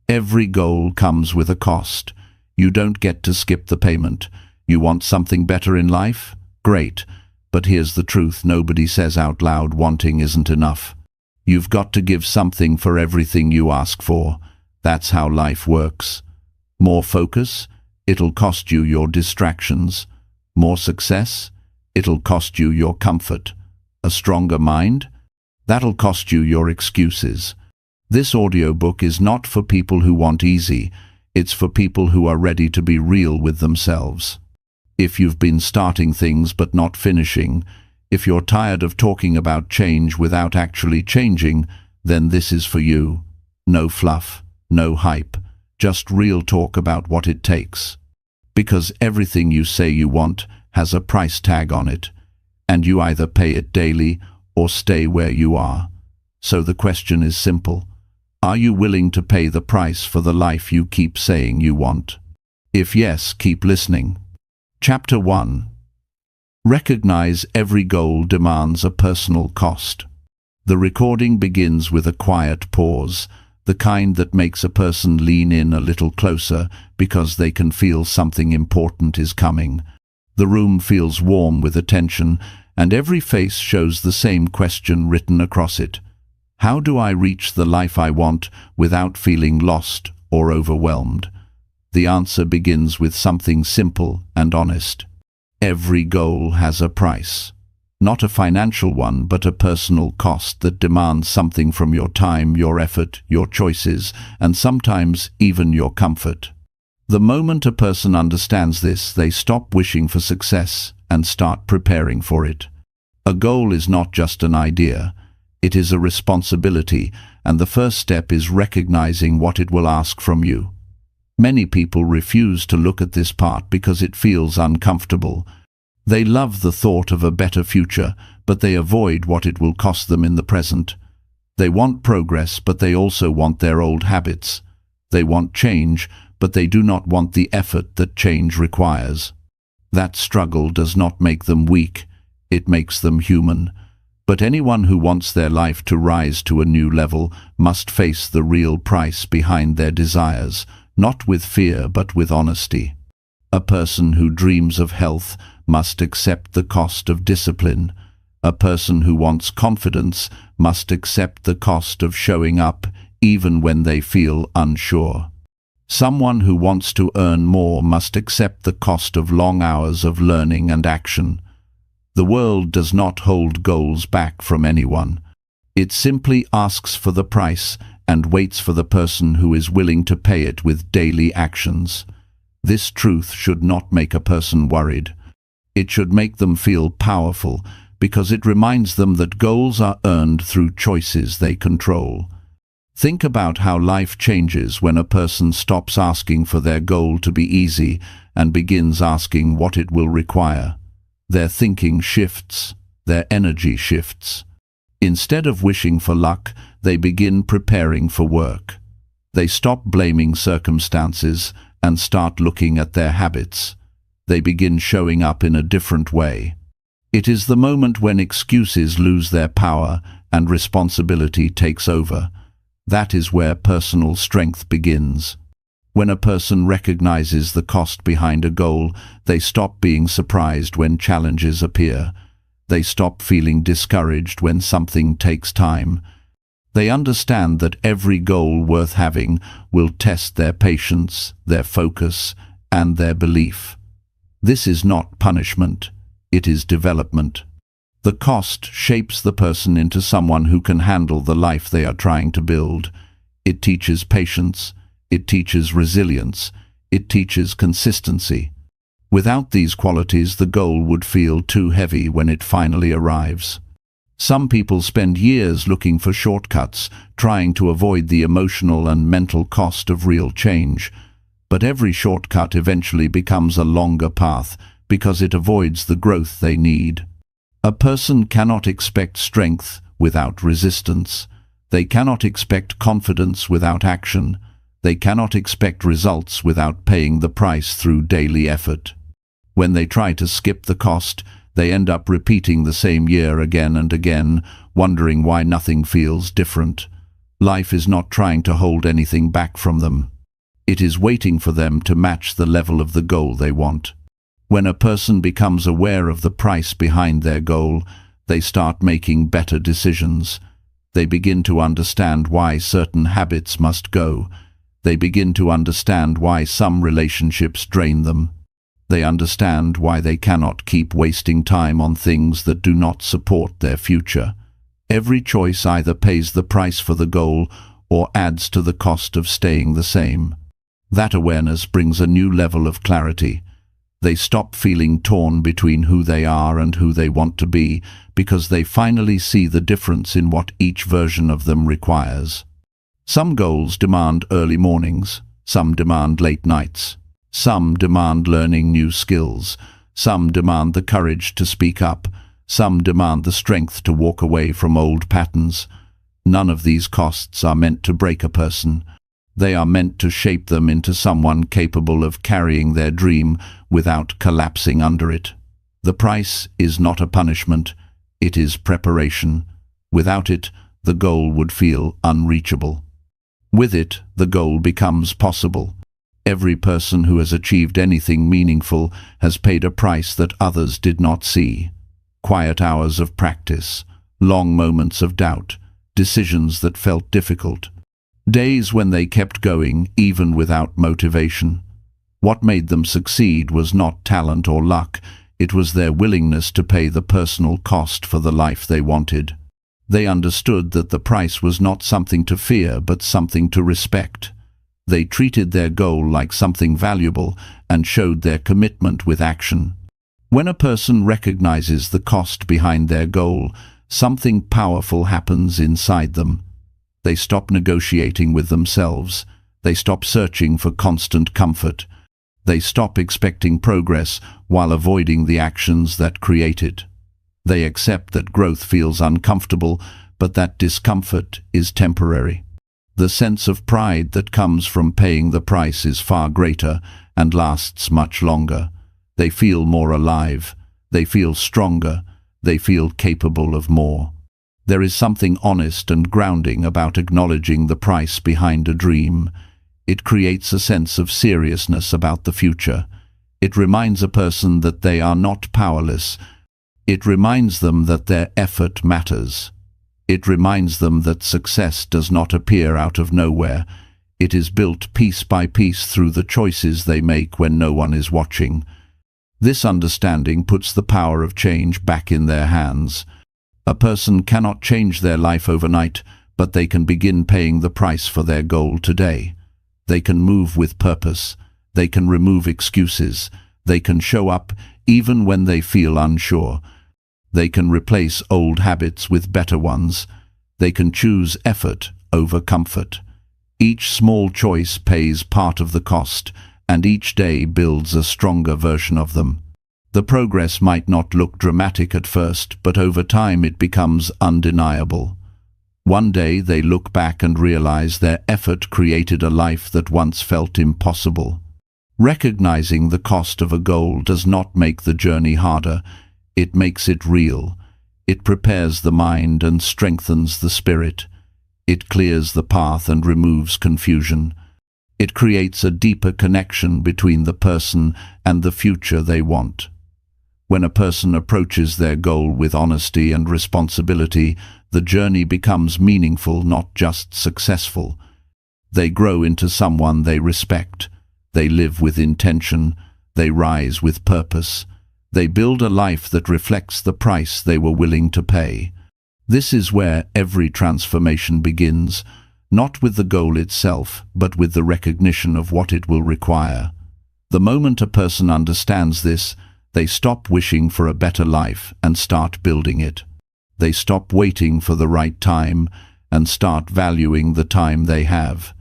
Every goal comes with a cost. You don't get to skip the payment. You want something better in life? Great. But here's the truth nobody says out loud: wanting isn't enough. You've got to give something for everything you ask for. That's how life works. More focus? It'll cost you your distractions. More success? It'll cost you your comfort. A stronger mind? That'll cost you your excuses. This audiobook is not for people who want easy. It's for people who are ready to be real with themselves. If you've been starting things but not finishing, if you're tired of talking about change without actually changing, then this is for you. No fluff, no hype, just real talk about what it takes. Because everything you say you want has a price tag on it, and you either pay it daily or stay where you are. So the question is simple. Are you willing to pay the price for the life you keep saying you want? If yes, keep listening. Chapter 1. Recognize every goal demands a personal cost. The recording begins with a quiet pause, the kind that makes a person lean in a little closer because they can feel something important is coming. The room feels warm with attention, and every face shows the same question written across it. How do I reach the life I want without feeling lost or overwhelmed? The answer begins with something simple and honest. Every goal has a price. Not a financial one, but a personal cost that demands something from your time, your effort, your choices, and sometimes even your comfort. The moment a person understands this, they stop wishing for success and start preparing for it. A goal is not just an idea. It is a responsibility, and the first step is recognizing what it will ask from you. Many people refuse to look at this part because it feels uncomfortable. They love the thought of a better future, but they avoid what it will cost them in the present. They want progress, but they also want their old habits. They want change, but they do not want the effort that change requires. That struggle does not make them weak, it makes them human. But anyone who wants their life to rise to a new level must face the real price behind their desires, not with fear but with honesty. A person who dreams of health must accept the cost of discipline. A person who wants confidence must accept the cost of showing up even when they feel unsure. Someone who wants to earn more must accept the cost of long hours of learning and action. The world does not hold goals back from anyone. It simply asks for the price and waits for the person who is willing to pay it with daily actions. This truth should not make a person worried. It should make them feel powerful, because it reminds them that goals are earned through choices they control. Think about how life changes when a person stops asking for their goal to be easy and begins asking what it will require. Their thinking shifts, their energy shifts. Instead of wishing for luck, they begin preparing for work. They stop blaming circumstances and start looking at their habits. They begin showing up in a different way. It is the moment when excuses lose their power and responsibility takes over. That is where personal strength begins. When a person recognizes the cost behind a goal, they stop being surprised when challenges appear. They stop feeling discouraged when something takes time. They understand that every goal worth having will test their patience, their focus, and their belief. This is not punishment, it is development. The cost shapes the person into someone who can handle the life they are trying to build. It teaches patience, it teaches resilience, it teaches consistency. Without these qualities, the goal would feel too heavy when it finally arrives. Some people spend years looking for shortcuts, trying to avoid the emotional and mental cost of real change. But every shortcut eventually becomes a longer path because it avoids the growth they need. A person cannot expect strength without resistance. They cannot expect confidence without action. They cannot expect results without paying the price through daily effort. When they try to skip the cost, they end up repeating the same year again and again, wondering why nothing feels different. Life is not trying to hold anything back from them. It is waiting for them to match the level of the goal they want. When a person becomes aware of the price behind their goal, they start making better decisions. They begin to understand why certain habits must go. They begin to understand why some relationships drain them. They understand why they cannot keep wasting time on things that do not support their future. Every choice either pays the price for the goal or adds to the cost of staying the same. That awareness brings a new level of clarity. They stop feeling torn between who they are and who they want to be, because they finally see the difference in what each version of them requires. Some goals demand early mornings, some demand late nights. Some demand learning new skills, some demand the courage to speak up, some demand the strength to walk away from old patterns. None of these costs are meant to break a person. They are meant to shape them into someone capable of carrying their dream without collapsing under it. The price is not a punishment, it is preparation. Without it, the goal would feel unreachable. With it, the goal becomes possible. Every person who has achieved anything meaningful has paid a price that others did not see. Quiet hours of practice, long moments of doubt, decisions that felt difficult. Days when they kept going even without motivation. What made them succeed was not talent or luck, it was their willingness to pay the personal cost for the life they wanted. They understood that the price was not something to fear but something to respect. They treated their goal like something valuable and showed their commitment with action. When a person recognizes the cost behind their goal, something powerful happens inside them. They stop negotiating with themselves. They stop searching for constant comfort. They stop expecting progress while avoiding the actions that create it. They accept that growth feels uncomfortable, but that discomfort is temporary. The sense of pride that comes from paying the price is far greater and lasts much longer. They feel more alive. They feel stronger. They feel capable of more. There is something honest and grounding about acknowledging the price behind a dream. It creates a sense of seriousness about the future. It reminds a person that they are not powerless. It reminds them that their effort matters. It reminds them that success does not appear out of nowhere. It is built piece by piece through the choices they make when no one is watching. This understanding puts the power of change back in their hands. A person cannot change their life overnight, but they can begin paying the price for their goal today. They can move with purpose. They can remove excuses. They can show up even when they feel unsure. They can replace old habits with better ones. They can choose effort over comfort. Each small choice pays part of the cost, and each day builds a stronger version of them. The progress might not look dramatic at first, but over time it becomes undeniable. One day they look back and realize their effort created a life that once felt impossible. Recognizing the cost of a goal does not make the journey harder. It makes it real. It prepares the mind and strengthens the spirit. It clears the path and removes confusion. It creates a deeper connection between the person and the future they want. When a person approaches their goal with honesty and responsibility, the journey becomes meaningful, not just successful. They grow into someone they respect. They live with intention. They rise with purpose. They build a life that reflects the price they were willing to pay. This is where every transformation begins, not with the goal itself, but with the recognition of what it will require. The moment a person understands this, they stop wishing for a better life and start building it. They stop waiting for the right time and start valuing the time they have.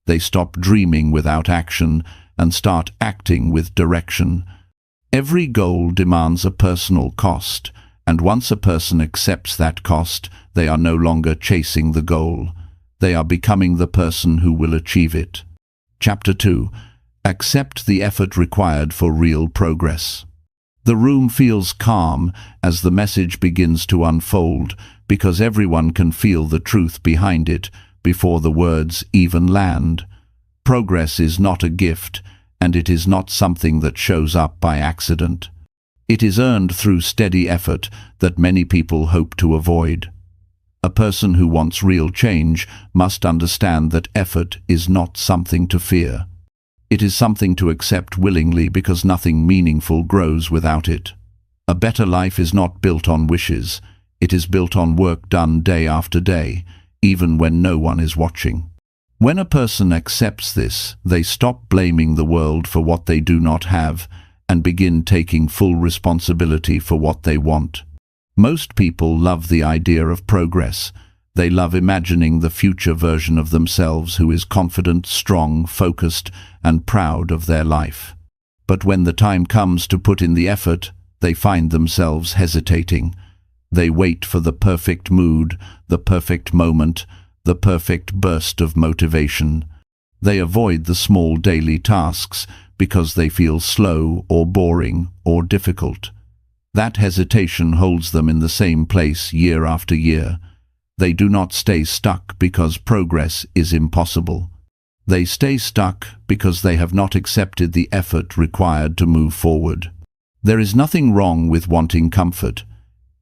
They stop dreaming without action and start acting with direction. Every goal demands a personal cost, and once a person accepts that cost, they are no longer chasing the goal. They are becoming the person who will achieve it. Chapter 2. Accept the effort required for real progress. The room feels calm as the message begins to unfold, because everyone can feel the truth behind it, before the words even land. Progress is not a gift, and it is not something that shows up by accident. It is earned through steady effort that many people hope to avoid. A person who wants real change must understand that effort is not something to fear. It is something to accept willingly because nothing meaningful grows without it. A better life is not built on wishes. It is built on work done day after day, even when no one is watching. When a person accepts this, they stop blaming the world for what they do not have and begin taking full responsibility for what they want. Most people love the idea of progress. They love imagining the future version of themselves who is confident, strong, focused, and proud of their life. But when the time comes to put in the effort, they find themselves hesitating. They wait for the perfect mood, the perfect moment, the perfect burst of motivation. They avoid the small daily tasks because they feel slow or boring or difficult. That hesitation holds them in the same place year after year. They do not stay stuck because progress is impossible. They stay stuck because they have not accepted the effort required to move forward. There is nothing wrong with wanting comfort.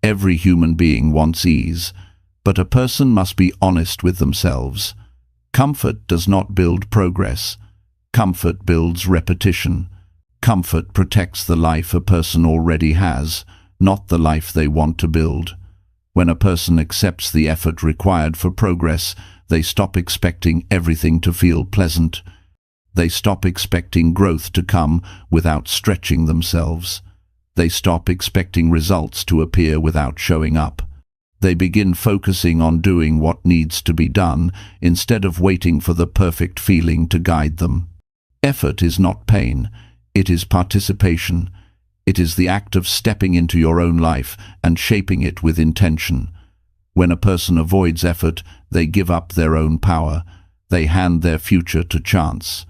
Every human being wants ease, but a person must be honest with themselves. Comfort does not build progress. Comfort builds repetition. Comfort protects the life a person already has, not the life they want to build. When a person accepts the effort required for progress, they stop expecting everything to feel pleasant. They stop expecting growth to come without stretching themselves. They stop expecting results to appear without showing up. They begin focusing on doing what needs to be done instead of waiting for the perfect feeling to guide them. Effort is not pain. It is participation. It is the act of stepping into your own life and shaping it with intention. When a person avoids effort, they give up their own power. They hand their future to chance.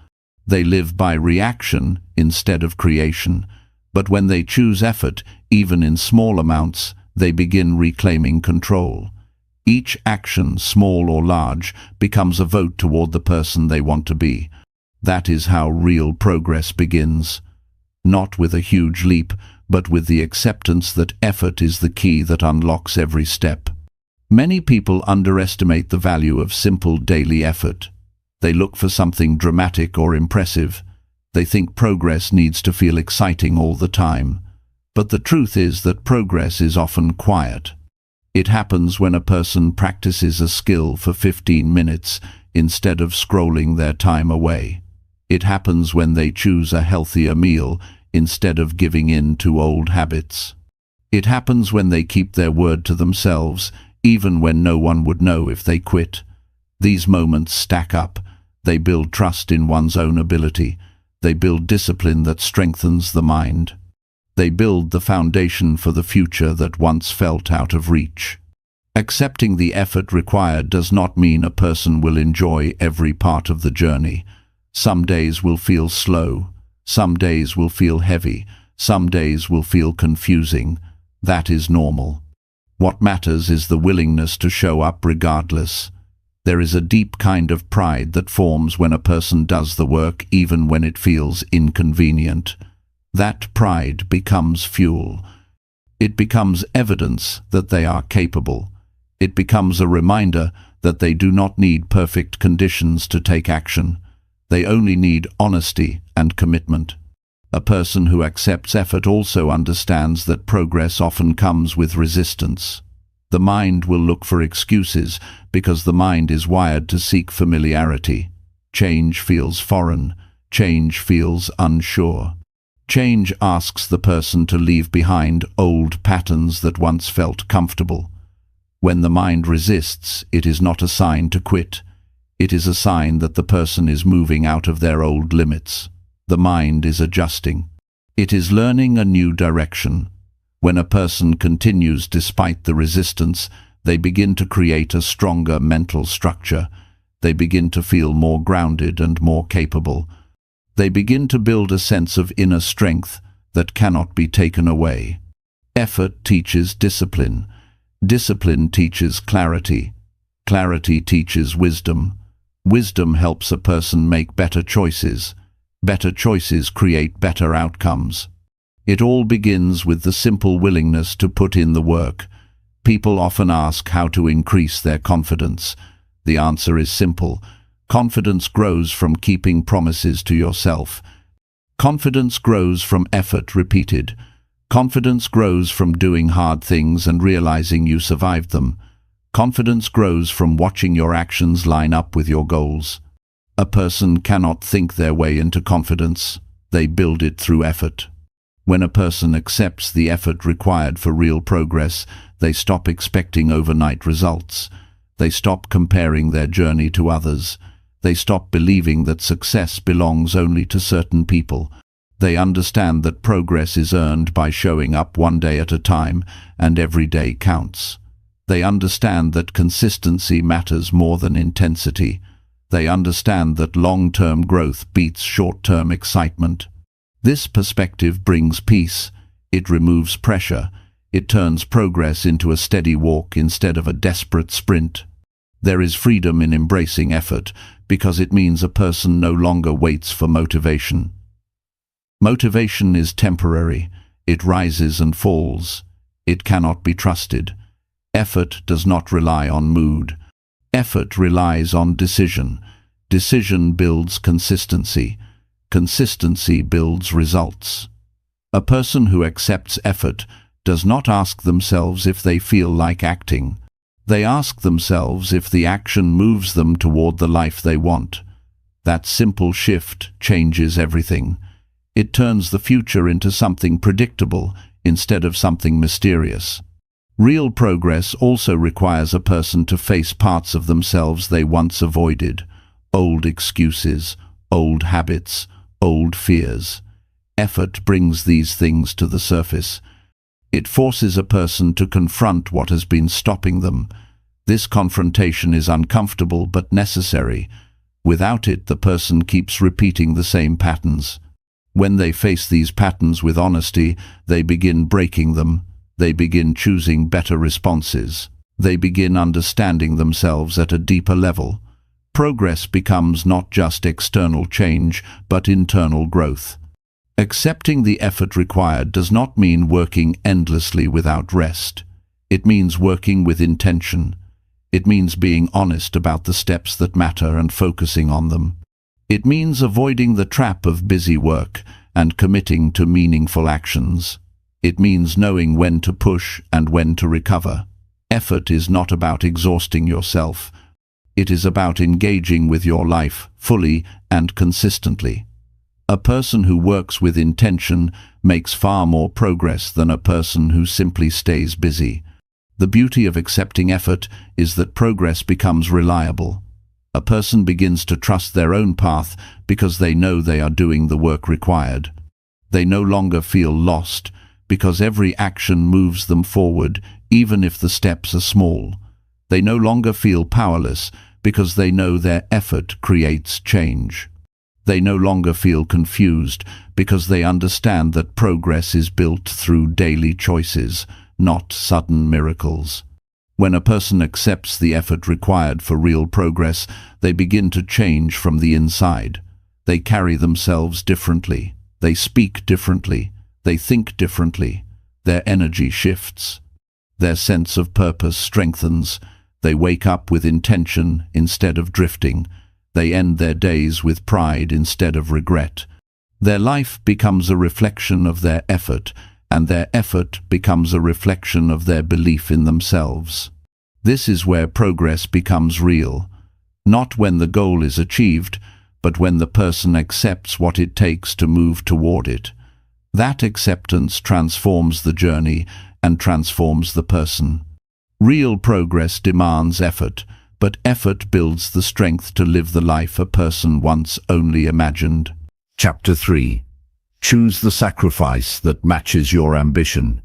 They live by reaction instead of creation. But when they choose effort, even in small amounts, they begin reclaiming control. Each action, small or large, becomes a vote toward the person they want to be. That is how real progress begins. Not with a huge leap, but with the acceptance that effort is the key that unlocks every step. Many people underestimate the value of simple daily effort. They look for something dramatic or impressive. They think progress needs to feel exciting all the time. But the truth is that progress is often quiet. It happens when a person practices a skill for 15 minutes instead of scrolling their time away. It happens when they choose a healthier meal instead of giving in to old habits. It happens when they keep their word to themselves, even when no one would know if they quit. These moments stack up. They build trust in one's own ability. They build discipline that strengthens the mind. They build the foundation for the future that once felt out of reach. Accepting the effort required does not mean a person will enjoy every part of the journey. Some days will feel slow. Some days will feel heavy. Some days will feel confusing. That is normal. What matters is the willingness to show up regardless. There is a deep kind of pride that forms when a person does the work even when it feels inconvenient. That pride becomes fuel. It becomes evidence that they are capable. It becomes a reminder that they do not need perfect conditions to take action. They only need honesty and commitment. A person who accepts effort also understands that progress often comes with resistance. The mind will look for excuses because the mind is wired to seek familiarity. Change feels foreign. Change feels unsure. Change asks the person to leave behind old patterns that once felt comfortable. When the mind resists, it is not a sign to quit. It is a sign that the person is moving out of their old limits. The mind is adjusting. It is learning a new direction. When a person continues despite the resistance, they begin to create a stronger mental structure. They begin to feel more grounded and more capable. They begin to build a sense of inner strength that cannot be taken away. Effort teaches discipline. Discipline teaches clarity. Clarity teaches wisdom. Wisdom helps a person make better choices. Better choices create better outcomes. It all begins with the simple willingness to put in the work. People often ask how to increase their confidence. The answer is simple. Confidence grows from keeping promises to yourself. Confidence grows from effort repeated. Confidence grows from doing hard things and realizing you survived them. Confidence grows from watching your actions line up with your goals. A person cannot think their way into confidence. They build it through effort. When a person accepts the effort required for real progress, they stop expecting overnight results. They stop comparing their journey to others. They stop believing that success belongs only to certain people. They understand that progress is earned by showing up one day at a time, and every day counts. They understand that consistency matters more than intensity. They understand that long-term growth beats short-term excitement. This perspective brings peace. It removes pressure. It turns progress into a steady walk instead of a desperate sprint. There is freedom in embracing effort because it means a person no longer waits for motivation. Motivation is temporary. It rises and falls. It cannot be trusted. Effort does not rely on mood. Effort relies on decision. Decision builds consistency. Consistency builds results. A person who accepts effort does not ask themselves if they feel like acting. They ask themselves if the action moves them toward the life they want. That simple shift changes everything. It turns the future into something predictable instead of something mysterious. Real progress also requires a person to face parts of themselves they once avoided. Old excuses, old habits, old fears. Effort brings these things to the surface. It forces a person to confront what has been stopping them. This confrontation is uncomfortable but necessary. Without it, the person keeps repeating the same patterns. When they face these patterns with honesty, they begin breaking them. They begin choosing better responses. They begin understanding themselves at a deeper level. Progress becomes not just external change, but internal growth. Accepting the effort required does not mean working endlessly without rest. It means working with intention. It means being honest about the steps that matter and focusing on them. It means avoiding the trap of busy work and committing to meaningful actions. It means knowing when to push and when to recover. Effort is not about exhausting yourself. It is about engaging with your life fully and consistently. A person who works with intention makes far more progress than a person who simply stays busy. The beauty of accepting effort is that progress becomes reliable. A person begins to trust their own path because they know they are doing the work required. They no longer feel lost because every action moves them forward, even if the steps are small. They no longer feel powerless because they know their effort creates change. They no longer feel confused because they understand that progress is built through daily choices, not sudden miracles. When a person accepts the effort required for real progress, they begin to change from the inside. They carry themselves differently. They speak differently. They think differently. Their energy shifts. Their sense of purpose strengthens. They wake up with intention instead of drifting. They end their days with pride instead of regret. Their life becomes a reflection of their effort, and their effort becomes a reflection of their belief in themselves. This is where progress becomes real, not when the goal is achieved, but when the person accepts what it takes to move toward it. That acceptance transforms the journey and transforms the person. Real progress demands effort, but effort builds the strength to live the life a person once only imagined. Chapter 3. Choose the sacrifice that matches your ambition.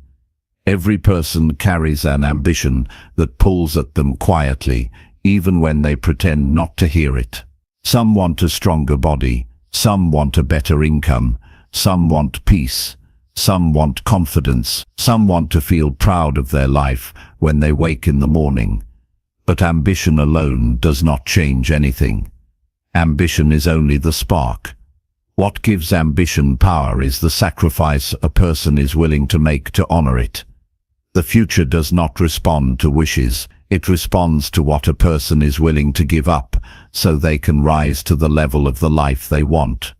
Every person carries an ambition that pulls at them quietly, even when they pretend not to hear it. Some want a stronger body, some want a better income, some want peace, some want confidence, some want to feel proud of their life when they wake in the morning. But ambition alone does not change anything. Ambition is only the spark. What gives ambition power is the sacrifice a person is willing to make to honor it. The future does not respond to wishes, it responds to what a person is willing to give up, so they can rise to the level of the life they want.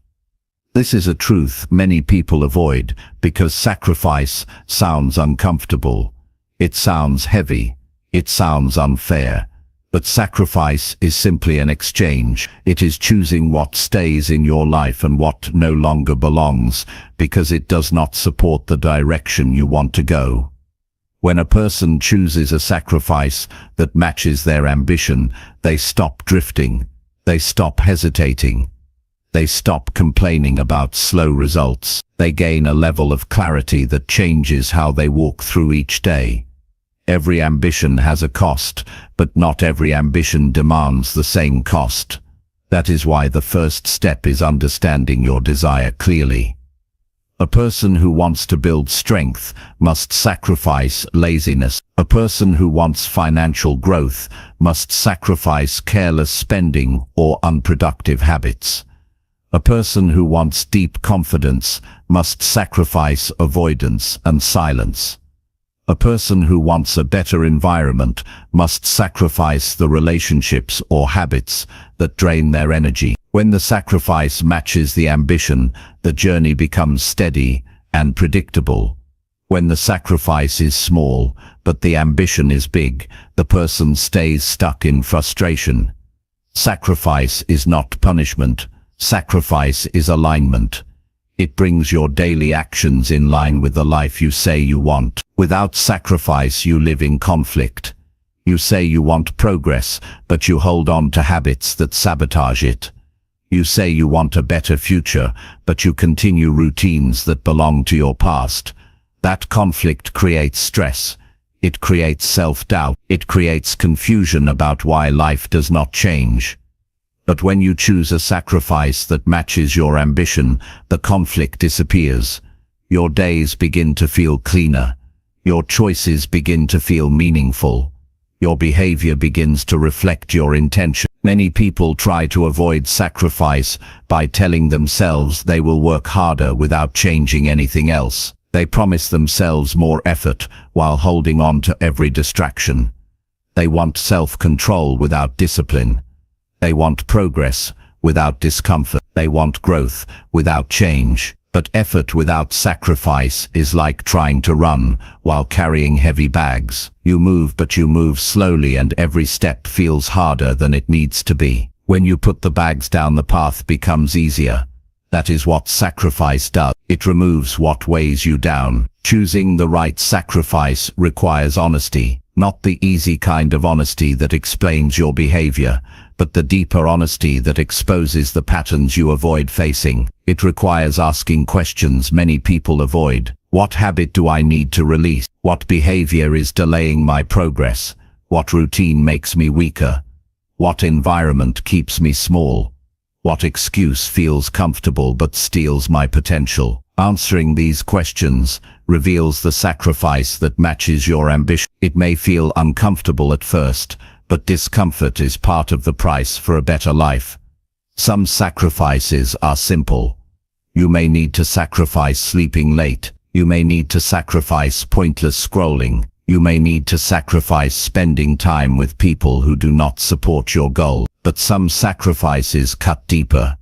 This is a truth many people avoid because sacrifice sounds uncomfortable. It sounds heavy. It sounds unfair. But sacrifice is simply an exchange. It is choosing what stays in your life and what no longer belongs because it does not support the direction you want to go. When a person chooses a sacrifice that matches their ambition, they stop drifting. They stop hesitating. They stop complaining about slow results. They gain a level of clarity that changes how they walk through each day. Every ambition has a cost, but not every ambition demands the same cost. That is why the first step is understanding your desire clearly. A person who wants to build strength must sacrifice laziness. A person who wants financial growth must sacrifice careless spending or unproductive habits. A person who wants deep confidence must sacrifice avoidance and silence. A person who wants a better environment must sacrifice the relationships or habits that drain their energy. When the sacrifice matches the ambition, the journey becomes steady and predictable. When the sacrifice is small, but the ambition is big, the person stays stuck in frustration. Sacrifice is not punishment. Sacrifice is alignment. It brings your daily actions in line with the life you say you want. Without sacrifice, you live in conflict. You say you want progress, but you hold on to habits that sabotage it. You say you want a better future, but you continue routines that belong to your past. That conflict creates stress. It creates self-doubt. It creates confusion about why life does not change. But when you choose a sacrifice that matches your ambition, the conflict disappears. Your days begin to feel cleaner. Your choices begin to feel meaningful. Your behavior begins to reflect your intention. Many people try to avoid sacrifice by telling themselves they will work harder without changing anything else. They promise themselves more effort while holding on to every distraction. They want self-control without discipline. They want progress without discomfort. They want growth without change. But effort without sacrifice is like trying to run while carrying heavy bags. You move, but you move slowly, and every step feels harder than it needs to be. When you put the bags down, the path becomes easier. That is what sacrifice does. It removes what weighs you down. Choosing the right sacrifice requires honesty, not the easy kind of honesty that explains your behavior, but the deeper honesty that exposes the patterns you avoid facing. It requires asking questions many people avoid. What habit do I need to release? What behavior is delaying my progress? What routine makes me weaker? What environment keeps me small? What excuse feels comfortable but steals my potential? Answering these questions reveals the sacrifice that matches your ambition. It may feel uncomfortable at first, but discomfort is part of the price for a better life. Some sacrifices are simple. You may need to sacrifice sleeping late. You may need to sacrifice pointless scrolling. You may need to sacrifice spending time with people who do not support your goal. But some sacrifices cut deeper.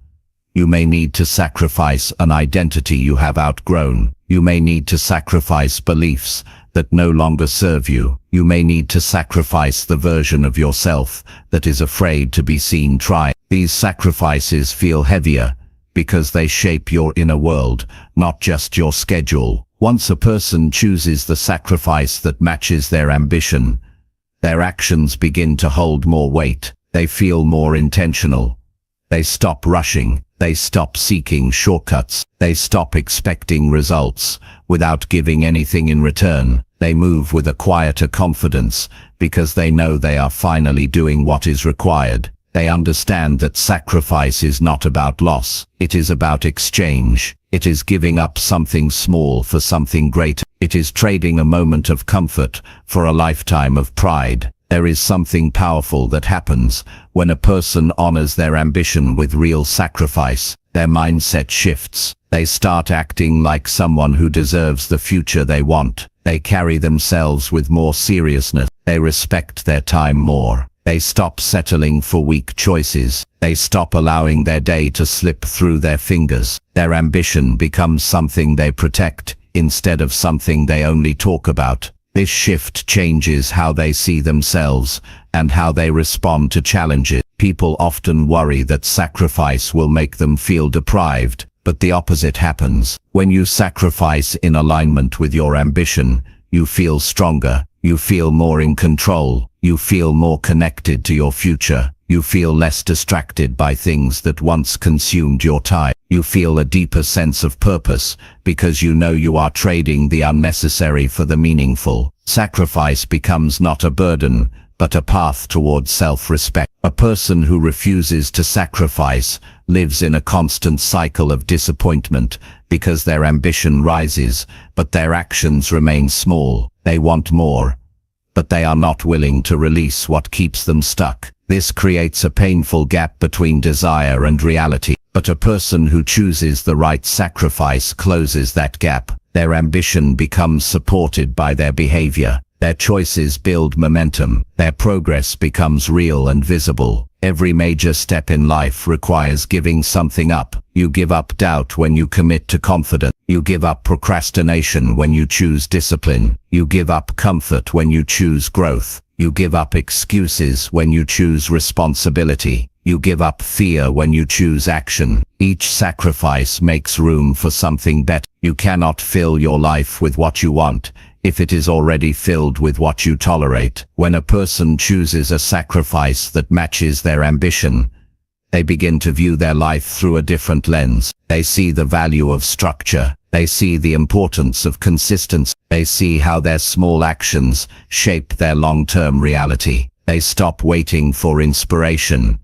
You may need to sacrifice an identity you have outgrown. You may need to sacrifice beliefs that no longer serve you. You may need to sacrifice the version of yourself that is afraid to be seen trying. These sacrifices feel heavier because they shape your inner world, not just your schedule. Once a person chooses the sacrifice that matches their ambition, their actions begin to hold more weight. They feel more intentional. They stop rushing. They stop seeking shortcuts. They stop expecting results without giving anything in return. They move with a quieter confidence because they know they are finally doing what is required. They understand that sacrifice is not about loss. It is about exchange. It is giving up something small for something greater. It is trading a moment of comfort for a lifetime of pride. There is something powerful that happens when a person honors their ambition with real sacrifice. Their mindset shifts. They start acting like someone who deserves the future they want. They carry themselves with more seriousness. They respect their time more. They stop settling for weak choices. They stop allowing their day to slip through their fingers. Their ambition becomes something they protect instead of something they only talk about. This shift changes how they see themselves and how they respond to challenges. People often worry that sacrifice will make them feel deprived, but the opposite happens. When you sacrifice in alignment with your ambition, you feel stronger, you feel more in control, you feel more connected to your future, you feel less distracted by things that once consumed your time. You feel a deeper sense of purpose because you know you are trading the unnecessary for the meaningful. Sacrifice becomes not a burden, but a path towards self-respect. A person who refuses to sacrifice lives in a constant cycle of disappointment because their ambition rises, but their actions remain small. They want more, but they are not willing to release what keeps them stuck. This creates a painful gap between desire and reality. But a person who chooses the right sacrifice closes that gap. Their ambition becomes supported by their behavior. Their choices build momentum. Their progress becomes real and visible. Every major step in life requires giving something up. You give up doubt when you commit to confidence. You give up procrastination when you choose discipline. You give up comfort when you choose growth. You give up excuses when you choose responsibility. You give up fear when you choose action. Each sacrifice makes room for something better. You cannot fill your life with what you want if it is already filled with what you tolerate. When a person chooses a sacrifice that matches their ambition, they begin to view their life through a different lens. They see the value of structure. They see the importance of consistency. They see how their small actions shape their long-term reality. They stop waiting for inspiration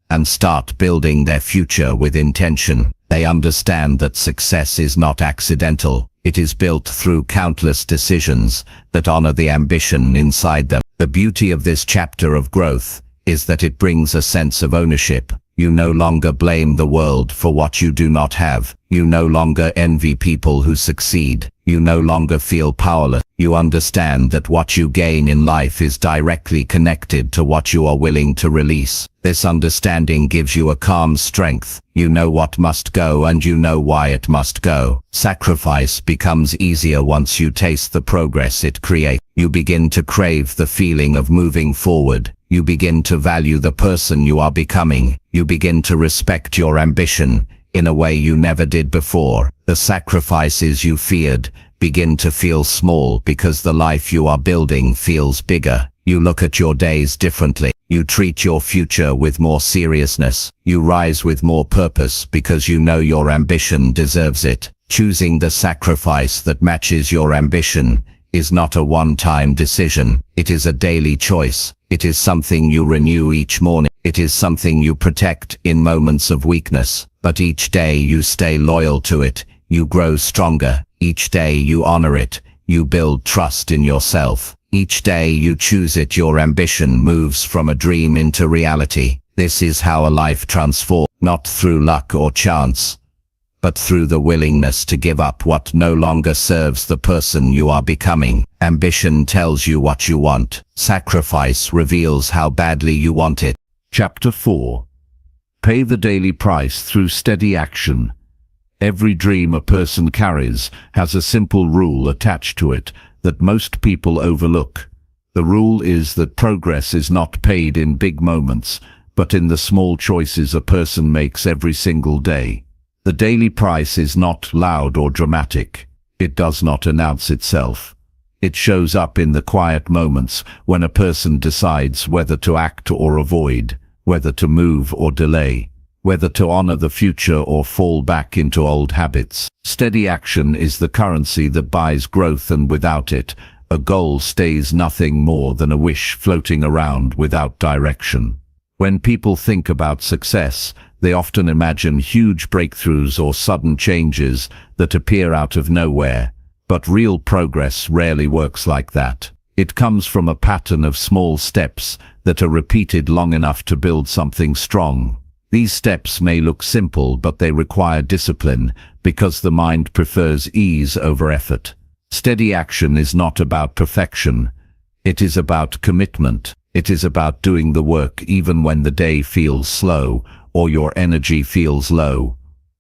and start building their future with intention. They understand that success is not accidental. It is built through countless decisions that honor the ambition inside them. The beauty of this chapter of growth is that it brings a sense of ownership. You no longer blame the world for what you do not have. You no longer envy people who succeed. You no longer feel powerless. You understand that what you gain in life is directly connected to what you are willing to release. This understanding gives you a calm strength. You know what must go and you know why it must go. Sacrifice becomes easier once you taste the progress it creates. You begin to crave the feeling of moving forward. You begin to value the person you are becoming. You begin to respect your ambition in a way you never did before. The sacrifices you feared begin to feel small because the life you are building feels bigger. You look at your days differently. You treat your future with more seriousness. You rise with more purpose because you know your ambition deserves it. Choosing the sacrifice that matches your ambition is not a one-time decision. It is a daily choice. It is something you renew each morning. It is something you protect in moments of weakness. But each day you stay loyal to it. You grow stronger. Each day you honor it. You build trust in yourself. Each day you choose it. Your ambition moves from a dream into reality. This is how a life transforms, not through luck or chance, but through the willingness to give up what no longer serves the person you are becoming. Ambition tells you what you want. Sacrifice reveals how badly you want it. Chapter 4. Pay the daily price through steady action. Every dream a person carries has a simple rule attached to it that most people overlook. The rule is that progress is not paid in big moments, but in the small choices a person makes every single day. The daily price is not loud or dramatic. It does not announce itself. It shows up in the quiet moments when a person decides whether to act or avoid, whether to move or delay, whether to honor the future or fall back into old habits. Steady action is the currency that buys growth, and without it, a goal stays nothing more than a wish floating around without direction. When people think about success, they often imagine huge breakthroughs or sudden changes that appear out of nowhere. But real progress rarely works like that. It comes from a pattern of small steps that are repeated long enough to build something strong. These steps may look simple, but they require discipline because the mind prefers ease over effort. Steady action is not about perfection. It is about commitment. It is about doing the work even when the day feels slow, or your energy feels low,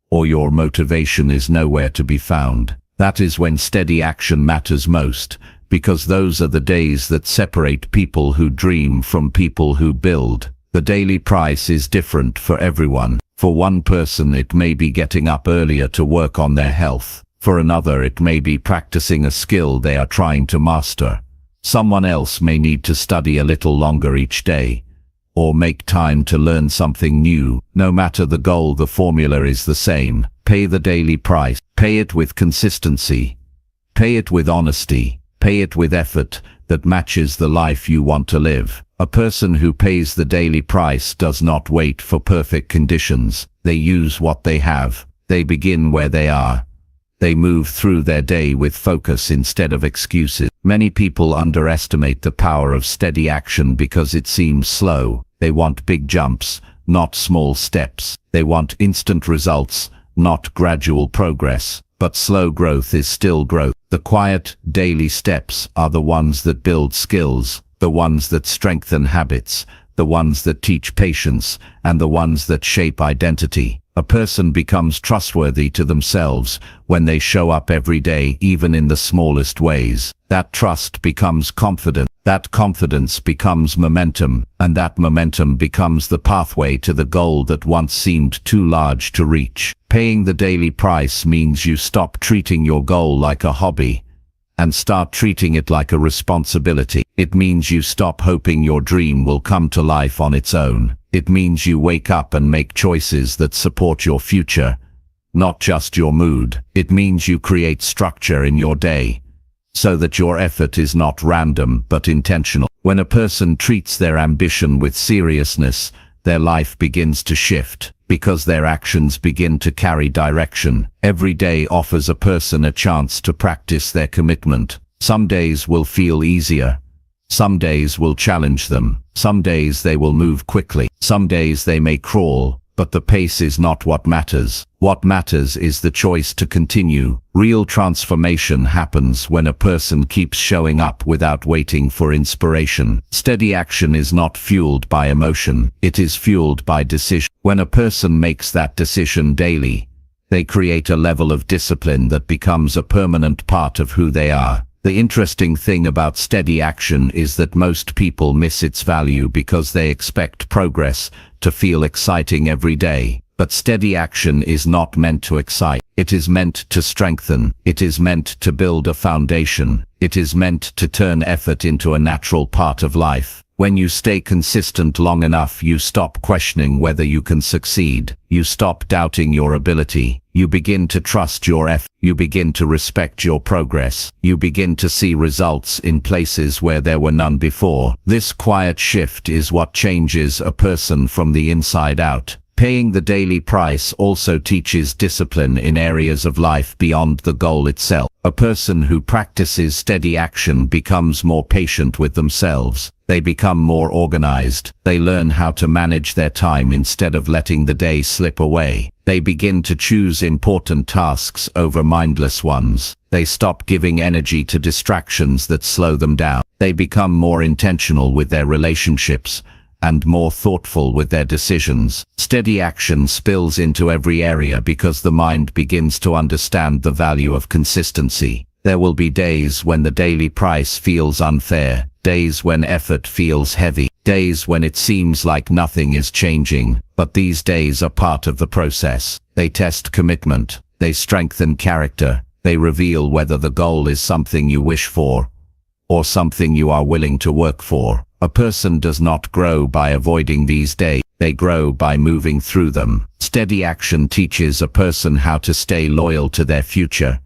or your motivation is nowhere to be found. That is when steady action matters most, because those are the days that separate people who dream from people who build. The daily price is different for everyone. For one person, it may be getting up earlier to work on their health. For another, it may be practicing a skill they are trying to master. Someone else may need to study a little longer each day, or make time to learn something new. No matter the goal, the formula is the same. Pay the daily price. Pay it with consistency. Pay it with honesty. Pay it with effort that matches the life you want to live. A person who pays the daily price does not wait for perfect conditions. They use what they have. They begin where they are. They move through their day with focus instead of excuses. Many people underestimate the power of steady action because it seems slow. They want big jumps, not small steps. They want instant results, not gradual progress. But slow growth is still growth. The quiet, daily steps are the ones that build skills, the ones that strengthen habits, the ones that teach patience, and the ones that shape identity. A person becomes trustworthy to themselves when they show up every day, even in the smallest ways. That trust becomes confidence. That confidence becomes momentum, and that momentum becomes the pathway to the goal that once seemed too large to reach. Paying the daily price means you stop treating your goal like a hobby and start treating it like a responsibility. It means you stop hoping your dream will come to life on its own. It means you wake up and make choices that support your future, not just your mood. It means you create structure in your day, so that your effort is not random but intentional. When a person treats their ambition with seriousness, their life begins to shift, because their actions begin to carry direction. Every day offers a person a chance to practice their commitment. Some days will feel easier. Some days will challenge them. Some days they will move quickly. Some days they may crawl, but the pace is not what matters. What matters is the choice to continue. Real transformation happens when a person keeps showing up without waiting for inspiration. Steady action is not fueled by emotion. It is fueled by decision. When a person makes that decision daily, they create a level of discipline that becomes a permanent part of who they are. The interesting thing about steady action is that most people miss its value because they expect progress to feel exciting every day. But steady action is not meant to excite. It is meant to strengthen. It is meant to build a foundation. It is meant to turn effort into a natural part of life. When you stay consistent long enough, you stop questioning whether you can succeed. You stop doubting your ability. You begin to trust your effort. You begin to respect your progress. You begin to see results in places where there were none before. This quiet shift is what changes a person from the inside out. Paying the daily price also teaches discipline in areas of life beyond the goal itself. A person who practices steady action becomes more patient with themselves. They become more organized. They learn how to manage their time instead of letting the day slip away. They begin to choose important tasks over mindless ones. They stop giving energy to distractions that slow them down. They become more intentional with their relationships and more thoughtful with their decisions. Steady action spills into every area because the mind begins to understand the value of consistency. There will be days when the daily price feels unfair, days when effort feels heavy, days when it seems like nothing is changing, but these days are part of the process. They test commitment, they strengthen character, they reveal whether the goal is something you wish for or something you are willing to work for. A person does not grow by avoiding these days. They grow by moving through them. Steady action teaches a person how to stay loyal to their future,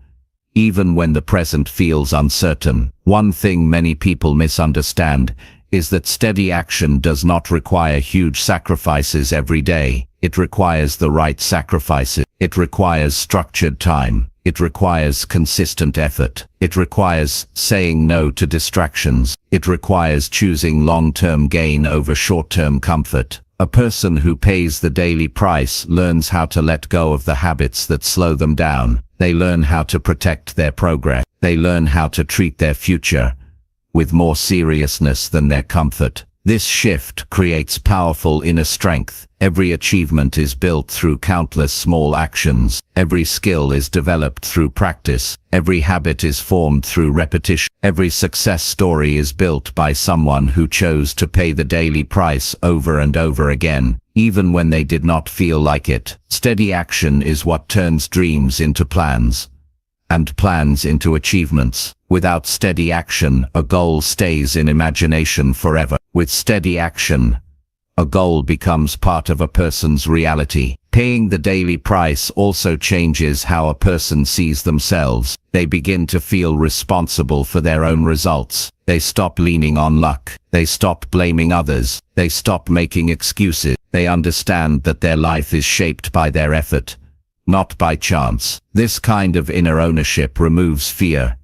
even when the present feels uncertain. One thing many people misunderstand is that steady action does not require huge sacrifices every day. It requires the right sacrifices. It requires structured time. It requires consistent effort. It requires saying no to distractions. It requires choosing long-term gain over short-term comfort. A person who pays the daily price learns how to let go of the habits that slow them down. They learn how to protect their progress. They learn how to treat their future with more seriousness than their comfort. This shift creates powerful inner strength. Every achievement is built through countless small actions. Every skill is developed through practice. Every habit is formed through repetition. Every success story is built by someone who chose to pay the daily price over and over again, even when they did not feel like it. Steady action is what turns dreams into plans, and plans into achievements. Without steady action, a goal stays in imagination forever. With steady action, a goal becomes part of a person's reality. Paying the daily price also changes how a person sees themselves. They begin to feel responsible for their own results. They stop leaning on luck. They stop blaming others. They stop making excuses. They understand that their life is shaped by their effort, not by chance. This kind of inner ownership removes fear,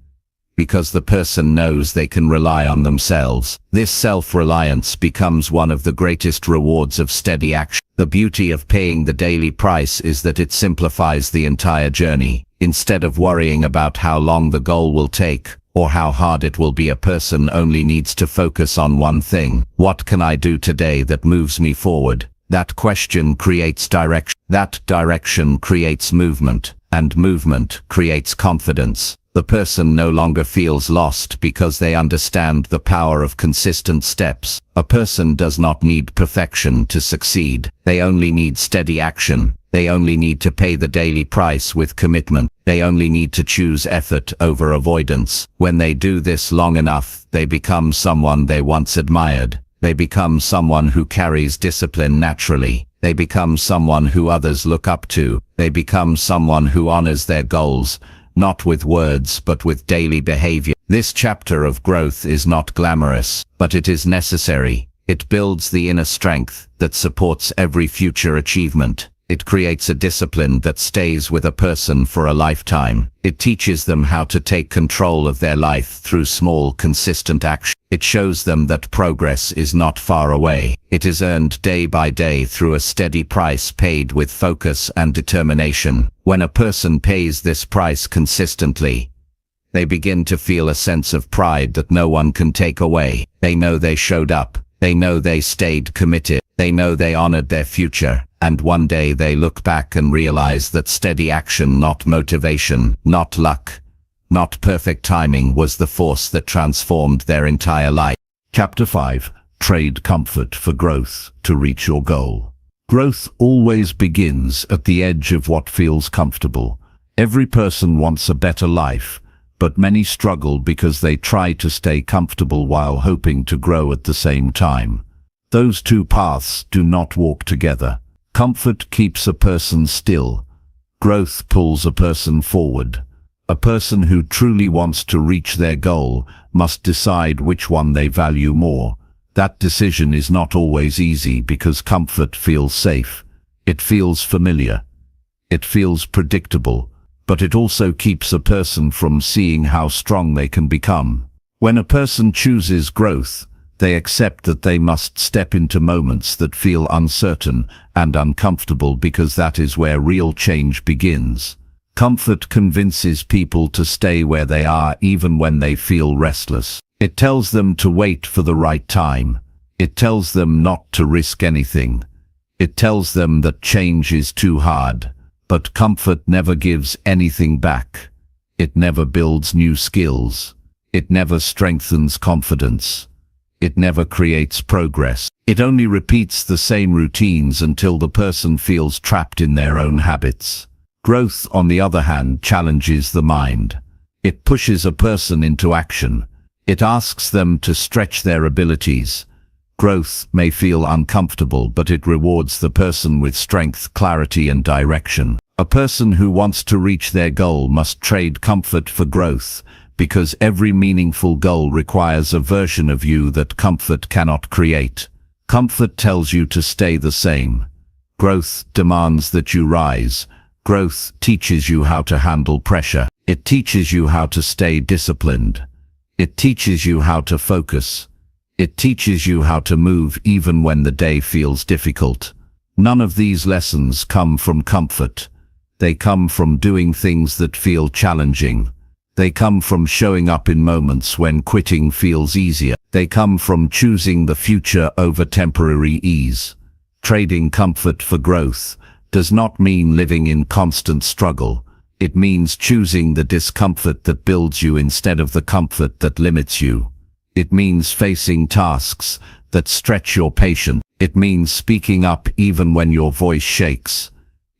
because the person knows they can rely on themselves. This self-reliance becomes one of the greatest rewards of steady action. The beauty of paying the daily price is that it simplifies the entire journey. Instead of worrying about how long the goal will take or how hard it will be, a person only needs to focus on one thing. What can I do today that moves me forward? That question creates direction. That direction creates movement, and movement creates confidence. The person no longer feels lost because they understand the power of consistent steps. A person does not need perfection to succeed. They only need steady action. They only need to pay the daily price with commitment. They only need to choose effort over avoidance. When they do this long enough, they become someone they once admired. They become someone who carries discipline naturally. They become someone who others look up to. They become someone who honors their goals, not with words but with daily behavior. This chapter of growth is not glamorous, but it is necessary. It builds the inner strength that supports every future achievement. It creates a discipline that stays with a person for a lifetime. It teaches them how to take control of their life through small, consistent action. It shows them that progress is not far away. It is earned day by day through a steady price paid with focus and determination. When a person pays this price consistently, they begin to feel a sense of pride that no one can take away. They know they showed up. They know they stayed committed. They know they honored their future. And one day they look back and realize that steady action, not motivation, not luck, not perfect timing, was the force that transformed their entire life. Chapter 5. Trade comfort for growth to reach your goal. Growth always begins at the edge of what feels comfortable. Every person wants a better life, but many struggle because they try to stay comfortable while hoping to grow at the same time. Those two paths do not walk together. Comfort keeps a person still. Growth pulls a person forward. A person who truly wants to reach their goal must decide which one they value more. That decision is not always easy because comfort feels safe. It feels familiar. It feels predictable, but it also keeps a person from seeing how strong they can become. When a person chooses growth, they accept that they must step into moments that feel uncertain and uncomfortable because that is where real change begins. Comfort convinces people to stay where they are even when they feel restless. It tells them to wait for the right time. It tells them not to risk anything. It tells them that change is too hard. But comfort never gives anything back. It never builds new skills. It never strengthens confidence. It never creates progress. It only repeats the same routines until the person feels trapped in their own habits. Growth, on the other hand, challenges the mind. It pushes a person into action. It asks them to stretch their abilities. Growth may feel uncomfortable, but it rewards the person with strength, clarity, and direction. A person who wants to reach their goal must trade comfort for growth, because every meaningful goal requires a version of you that comfort cannot create. Comfort tells you to stay the same. Growth demands that you rise, Growth teaches you how to handle pressure. It teaches you how to stay disciplined. It teaches you how to focus. It teaches you how to move even when the day feels difficult. None of these lessons come from comfort. They come from doing things that feel challenging. They come from showing up in moments when quitting feels easier. They come from choosing the future over temporary ease. Trading comfort for growth does not mean living in constant struggle. It means choosing the discomfort that builds you instead of the comfort that limits you. It means facing tasks that stretch your patience. It means speaking up even when your voice shakes.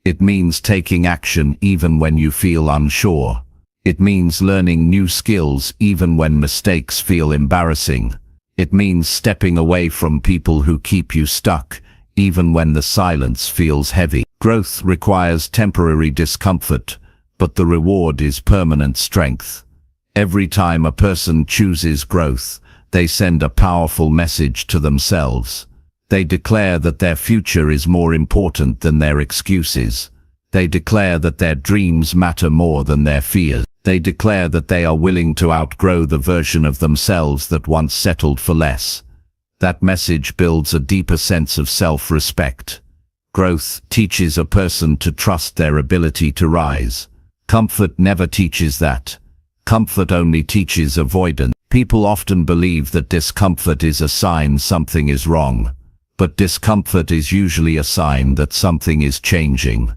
It means taking action even when you feel unsure. It means learning new skills even when mistakes feel embarrassing. It means stepping away from people who keep you stuck, even when the silence feels heavy. Growth requires temporary discomfort, but the reward is permanent strength. Every time a person chooses growth, they send a powerful message to themselves. They declare that their future is more important than their excuses. They declare that their dreams matter more than their fears. They declare that they are willing to outgrow the version of themselves that once settled for less. That message builds a deeper sense of self-respect. Growth teaches a person to trust their ability to rise. Comfort never teaches that. Comfort only teaches avoidance. People often believe that discomfort is a sign something is wrong. But discomfort is usually a sign that something is changing.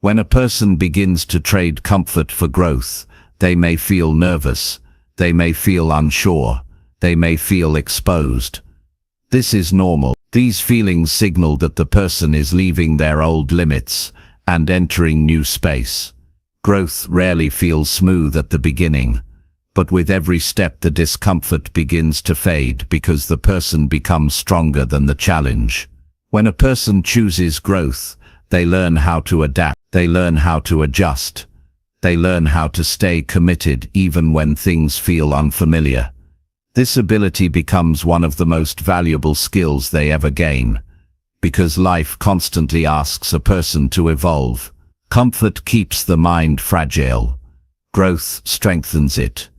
When a person begins to trade comfort for growth, they may feel nervous, they may feel unsure, they may feel exposed. This is normal. These feelings signal that the person is leaving their old limits and entering new space. Growth rarely feels smooth at the beginning, but with every step the discomfort begins to fade because the person becomes stronger than the challenge. When a person chooses growth, they learn how to adapt, they learn how to adjust, they learn how to stay committed even when things feel unfamiliar. This ability becomes one of the most valuable skills they ever gain, because life constantly asks a person to evolve. Comfort keeps the mind fragile. Growth strengthens it.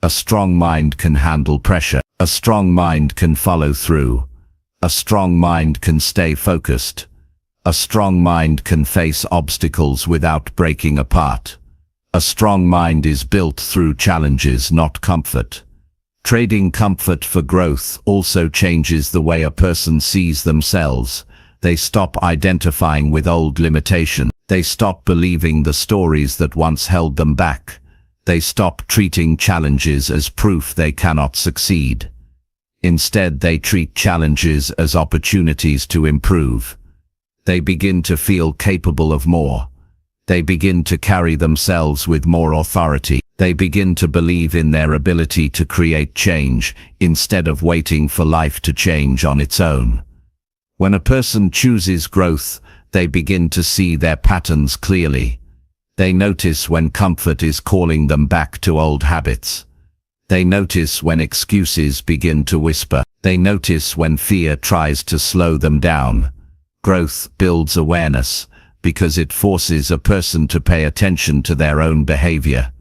A strong mind can handle pressure. A strong mind can follow through. A strong mind can stay focused. A strong mind can face obstacles without breaking apart. A strong mind is built through challenges, not comfort. Trading comfort for growth also changes the way a person sees themselves. They stop identifying with old limitations. They stop believing the stories that once held them back. They stop treating challenges as proof they cannot succeed. Instead, they treat challenges as opportunities to improve. They begin to feel capable of more. They begin to carry themselves with more authority. They begin to believe in their ability to create change instead of waiting for life to change on its own. When a person chooses growth, they begin to see their patterns clearly. They notice when comfort is calling them back to old habits. They notice when excuses begin to whisper. They notice when fear tries to slow them down. Growth builds awareness because it forces a person to pay attention to their own behavior.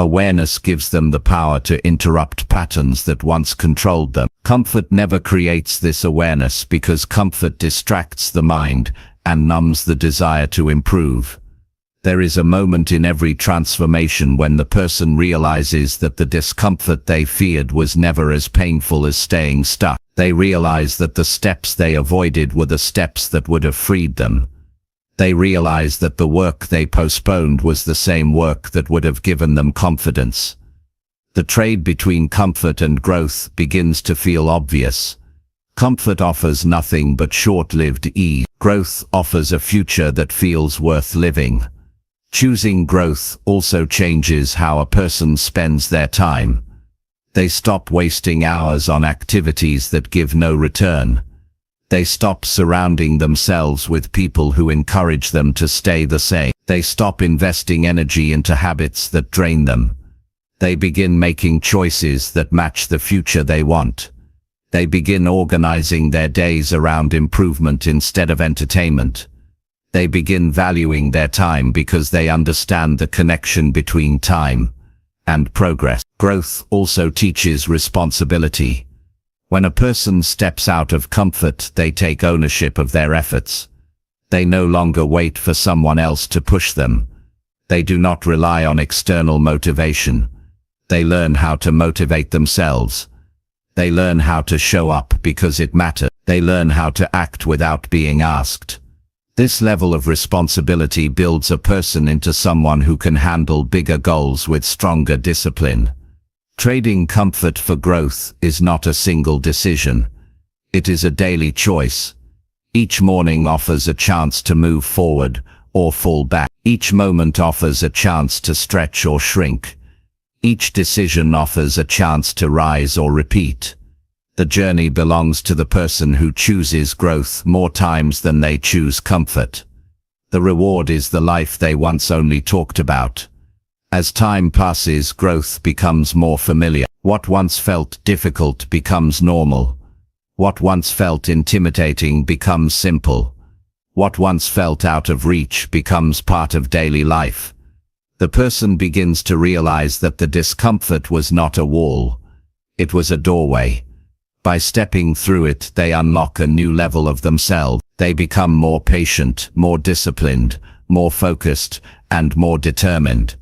Awareness gives them the power to interrupt patterns that once controlled them. Comfort never creates this awareness because comfort distracts the mind and numbs the desire to improve. There is a moment in every transformation when the person realizes that the discomfort they feared was never as painful as staying stuck. They realize that the steps they avoided were the steps that would have freed them. They realize that the work they postponed was the same work that would have given them confidence. The trade between comfort and growth begins to feel obvious. Comfort offers nothing but short-lived ease. Growth offers a future that feels worth living. Choosing growth also changes how a person spends their time. They stop wasting hours on activities that give no return. They stop surrounding themselves with people who encourage them to stay the same. They stop investing energy into habits that drain them. They begin making choices that match the future they want. They begin organizing their days around improvement instead of entertainment. They begin valuing their time because they understand the connection between time and progress. Growth also teaches responsibility. When a person steps out of comfort, they take ownership of their efforts. They no longer wait for someone else to push them. They do not rely on external motivation. They learn how to motivate themselves. They learn how to show up because it matters. They learn how to act without being asked. This level of responsibility builds a person into someone who can handle bigger goals with stronger discipline. Trading comfort for growth is not a single decision. It is a daily choice. Each morning offers a chance to move forward or fall back. Each moment offers a chance to stretch or shrink. Each decision offers a chance to rise or repeat. The journey belongs to the person who chooses growth more times than they choose comfort. The reward is the life they once only talked about. As time passes, growth becomes more familiar. What once felt difficult becomes normal. What once felt intimidating becomes simple. What once felt out of reach becomes part of daily life. The person begins to realize that the discomfort was not a wall. It was a doorway. By stepping through it, they unlock a new level of themselves. They become more patient, more disciplined, more focused, and more determined.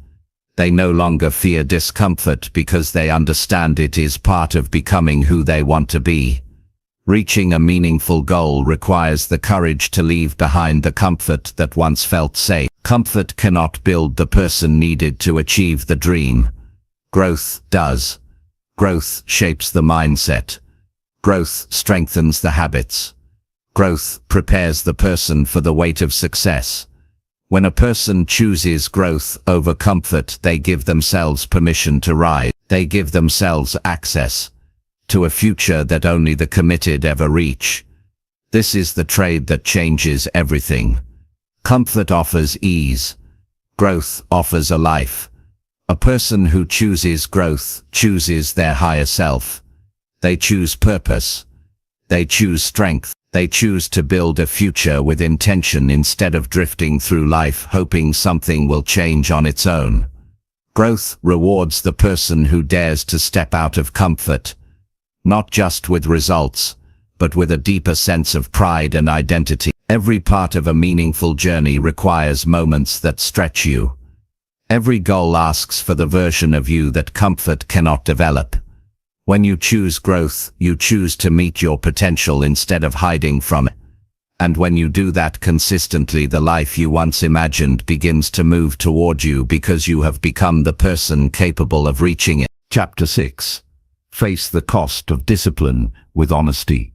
They no longer fear discomfort because they understand it is part of becoming who they want to be. Reaching a meaningful goal requires the courage to leave behind the comfort that once felt safe. Comfort cannot build the person needed to achieve the dream. Growth does. Growth shapes the mindset. Growth strengthens the habits. Growth prepares the person for the weight of success. When a person chooses growth over comfort, they give themselves permission to rise. They give themselves access to a future that only the committed ever reach. This is the trade that changes everything. Comfort offers ease. Growth offers a life. A person who chooses growth chooses their higher self. They choose purpose. They choose strength. They choose to build a future with intention instead of drifting through life hoping something will change on its own. Growth rewards the person who dares to step out of comfort, not just with results, but with a deeper sense of pride and identity. Every part of a meaningful journey requires moments that stretch you. Every goal asks for the version of you that comfort cannot develop. When you choose growth, you choose to meet your potential instead of hiding from it. And when you do that consistently, the life you once imagined begins to move toward you because you have become the person capable of reaching it. Chapter 6. Face the cost of discipline with honesty.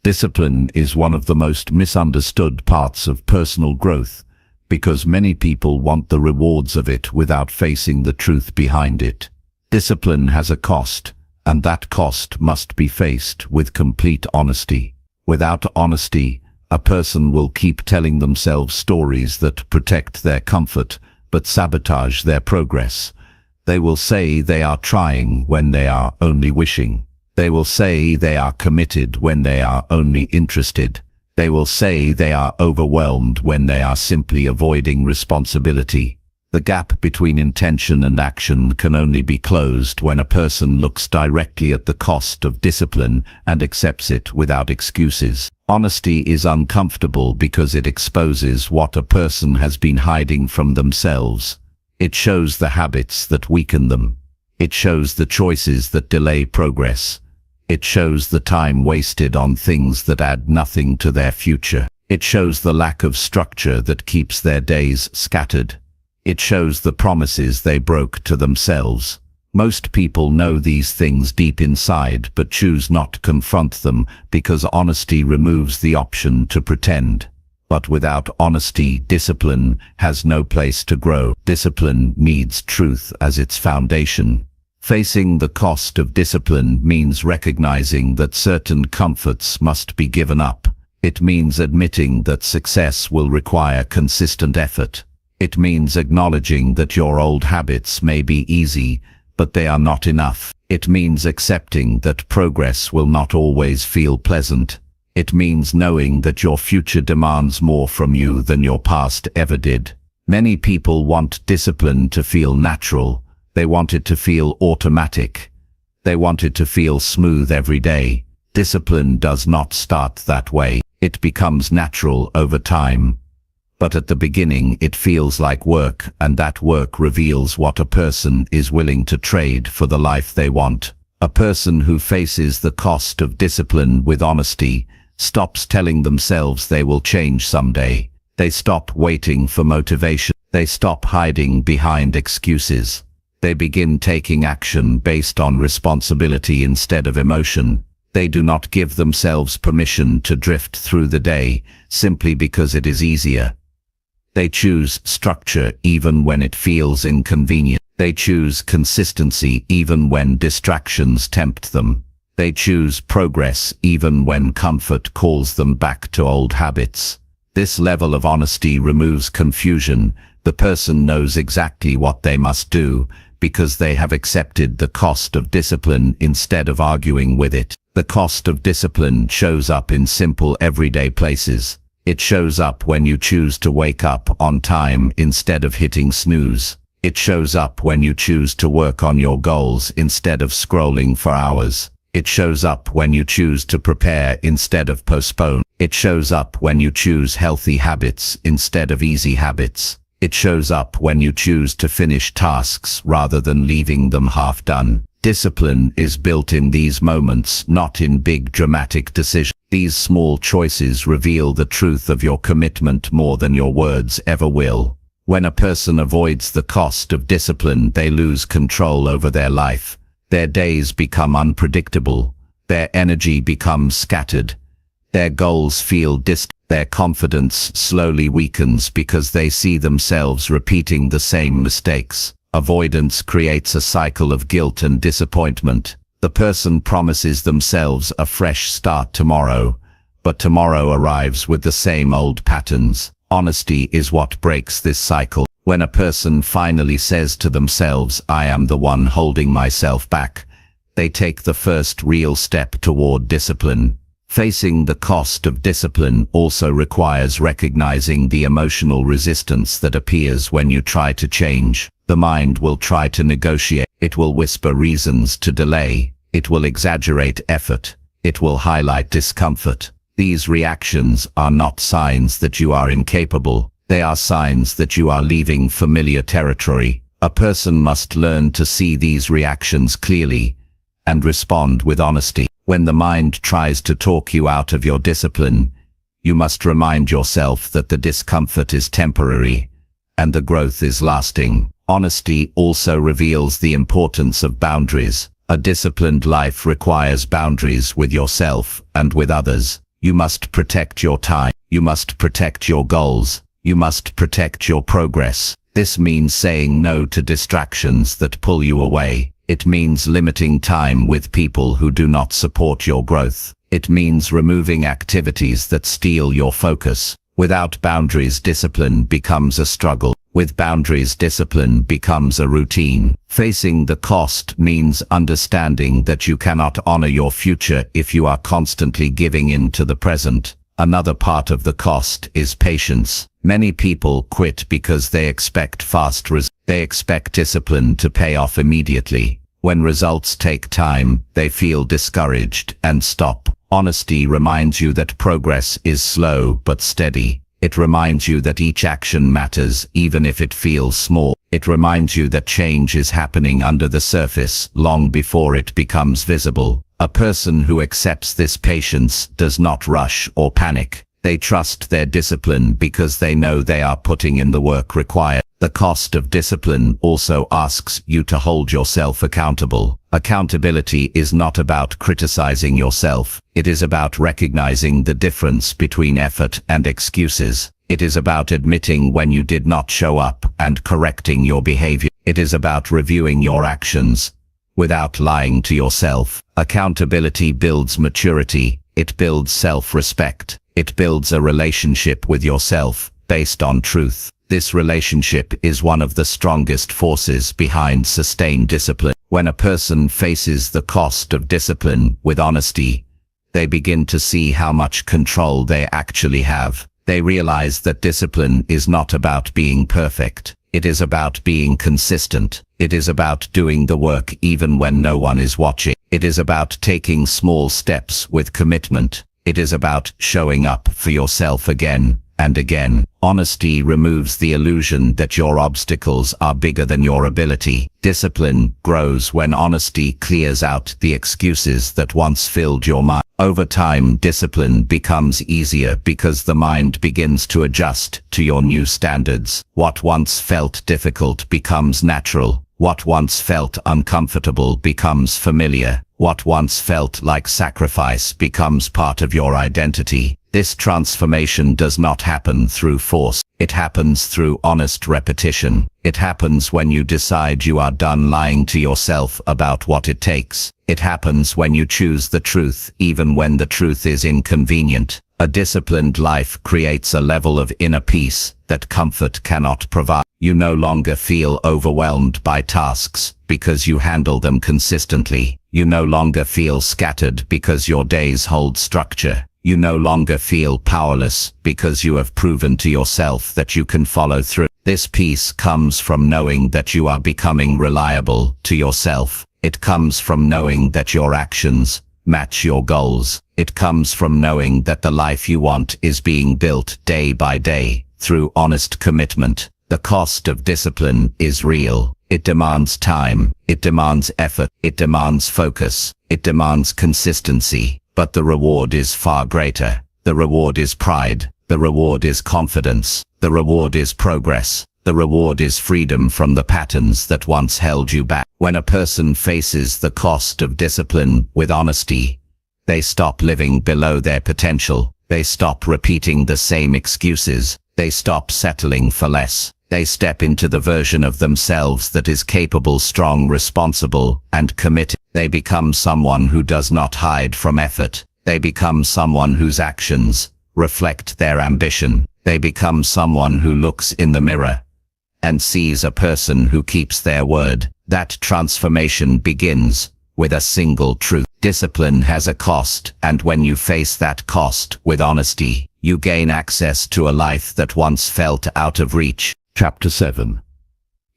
Discipline is one of the most misunderstood parts of personal growth because many people want the rewards of it without facing the truth behind it. Discipline has a cost, and that cost must be faced with complete honesty. Without honesty, a person will keep telling themselves stories that protect their comfort but sabotage their progress. They will say they are trying when they are only wishing. They will say they are committed when they are only interested. They will say they are overwhelmed when they are simply avoiding responsibility. The gap between intention and action can only be closed when a person looks directly at the cost of discipline and accepts it without excuses. Honesty is uncomfortable because it exposes what a person has been hiding from themselves. It shows the habits that weaken them. It shows the choices that delay progress. It shows the time wasted on things that add nothing to their future. It shows the lack of structure that keeps their days scattered. It shows the promises they broke to themselves. Most people know these things deep inside but choose not to confront them because honesty removes the option to pretend. But without honesty, discipline has no place to grow. Discipline needs truth as its foundation. Facing the cost of discipline means recognizing that certain comforts must be given up. It means admitting that success will require consistent effort. It means acknowledging that your old habits may be easy, but they are not enough. It means accepting that progress will not always feel pleasant. It means knowing that your future demands more from you than your past ever did. Many people want discipline to feel natural. They want it to feel automatic. They want it to feel smooth every day. Discipline does not start that way. It becomes natural over time. But at the beginning it feels like work, and that work reveals what a person is willing to trade for the life they want. A person who faces the cost of discipline with honesty stops telling themselves they will change someday. They stop waiting for motivation. They stop hiding behind excuses. They begin taking action based on responsibility instead of emotion. They do not give themselves permission to drift through the day simply because it is easier. They choose structure even when it feels inconvenient. They choose consistency even when distractions tempt them. They choose progress even when comfort calls them back to old habits. This level of honesty removes confusion. The person knows exactly what they must do because they have accepted the cost of discipline instead of arguing with it. The cost of discipline shows up in simple everyday places. It shows up when you choose to wake up on time instead of hitting snooze. It shows up when you choose to work on your goals instead of scrolling for hours. It shows up when you choose to prepare instead of postpone. It shows up when you choose healthy habits instead of easy habits. It shows up when you choose to finish tasks rather than leaving them half done. Discipline is built in these moments, not in big dramatic decisions. These small choices reveal the truth of your commitment more than your words ever will. When a person avoids the cost of discipline, they lose control over their life. Their days become unpredictable. Their energy becomes scattered. Their goals feel distant. Their confidence slowly weakens because they see themselves repeating the same mistakes. Avoidance creates a cycle of guilt and disappointment. The person promises themselves a fresh start tomorrow, but tomorrow arrives with the same old patterns. Honesty is what breaks this cycle. When a person finally says to themselves, "I am the one holding myself back," they take the first real step toward discipline. Facing the cost of discipline also requires recognizing the emotional resistance that appears when you try to change. The mind will try to negotiate. It will whisper reasons to delay. It will exaggerate effort. It will highlight discomfort. These reactions are not signs that you are incapable. They are signs that you are leaving familiar territory. A person must learn to see these reactions clearly and respond with honesty. When the mind tries to talk you out of your discipline, you must remind yourself that the discomfort is temporary and the growth is lasting. Honesty also reveals the importance of boundaries. A disciplined life requires boundaries with yourself and with others. You must protect your time. You must protect your goals. You must protect your progress. This means saying no to distractions that pull you away. It means limiting time with people who do not support your growth. It means removing activities that steal your focus. Without boundaries, discipline becomes a struggle. With boundaries, discipline becomes a routine. Facing the cost means understanding that you cannot honor your future if you are constantly giving in to the present. Another part of the cost is patience. Many people quit because they expect fast results. They expect discipline to pay off immediately. When results take time, they feel discouraged and stop. Honesty reminds you that progress is slow but steady. It reminds you that each action matters, even if it feels small. It reminds you that change is happening under the surface, long before it becomes visible. A person who accepts this patience does not rush or panic. They trust their discipline because they know they are putting in the work required. The cost of discipline also asks you to hold yourself accountable. Accountability is not about criticizing yourself. It is about recognizing the difference between effort and excuses. It is about admitting when you did not show up and correcting your behavior. It is about reviewing your actions without lying to yourself. Accountability builds maturity. It builds self-respect. It builds a relationship with yourself based on truth. This relationship is one of the strongest forces behind sustained discipline. When a person faces the cost of discipline with honesty, They begin to see how much control they actually have. They realize that discipline is not about being perfect. It is about being consistent. It is about doing the work even when no one is watching. It is about taking small steps with commitment. It is about showing up for yourself again and again. Honesty removes the illusion that your obstacles are bigger than your ability. Discipline grows when honesty clears out the excuses that once filled your mind. Over time, discipline becomes easier because the mind begins to adjust to your new standards. What once felt difficult becomes natural. What once felt uncomfortable becomes familiar. What once felt like sacrifice becomes part of your identity. This transformation does not happen through force. It happens through honest repetition. It happens when you decide you are done lying to yourself about what it takes. It happens when you choose the truth, even when the truth is inconvenient. A disciplined life creates a level of inner peace that comfort cannot provide. You no longer feel overwhelmed by tasks because you handle them consistently. You no longer feel scattered because your days hold structure. You no longer feel powerless because you have proven to yourself that you can follow through. This peace comes from knowing that you are becoming reliable to yourself. It comes from knowing that your actions match your goals. It comes from knowing that the life you want is being built day by day through honest commitment. The cost of discipline is real. It demands time. It demands effort. It demands focus. It demands consistency. But the reward is far greater. The reward is pride. The reward is confidence. The reward is progress. The reward is freedom from the patterns that once held you back. When a person faces the cost of discipline with honesty, they stop living below their potential. They stop repeating the same excuses. They stop settling for less. They step into the version of themselves that is capable, strong, responsible, and committed. They become someone who does not hide from effort. They become someone whose actions reflect their ambition. They become someone who looks in the mirror and sees a person who keeps their word. That transformation begins with a single truth. Discipline has a cost, and when you face that cost with honesty, you gain access to a life that once felt out of reach. Chapter 7.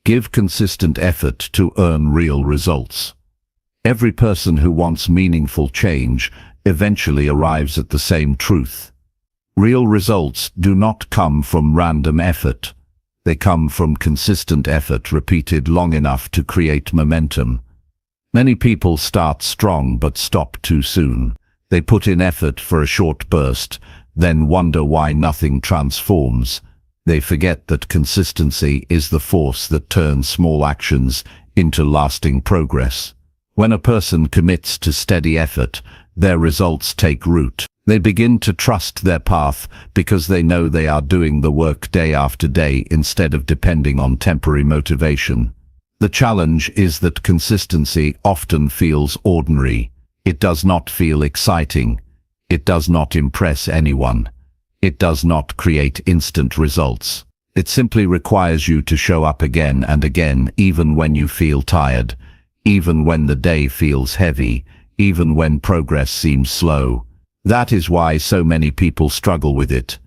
Give consistent effort to earn real results. Every person who wants meaningful change eventually arrives at the same truth. Real results do not come from random effort. They come from consistent effort repeated long enough to create momentum. Many people start strong but stop too soon. They put in effort for a short burst, then wonder why nothing transforms. They forget that consistency is the force that turns small actions into lasting progress. When a person commits to steady effort, their results take root. They begin to trust their path because they know they are doing the work day after day instead of depending on temporary motivation. The challenge is that consistency often feels ordinary. It does not feel exciting. It does not impress anyone. It does not create instant results. It simply requires you to show up again and again, even when you feel tired, even when the day feels heavy, even when progress seems slow. That is why so many people struggle with it.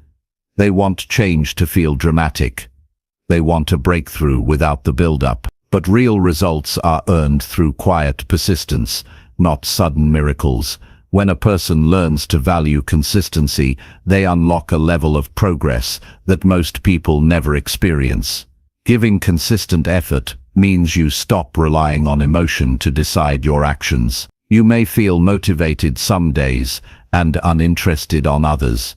They want change to feel dramatic. They want a breakthrough without the build-up. But real results are earned through quiet persistence, not sudden miracles. When a person learns to value consistency, they unlock a level of progress that most people never experience. Giving consistent effort means you stop relying on emotion to decide your actions. You may feel motivated some days and uninterested on others.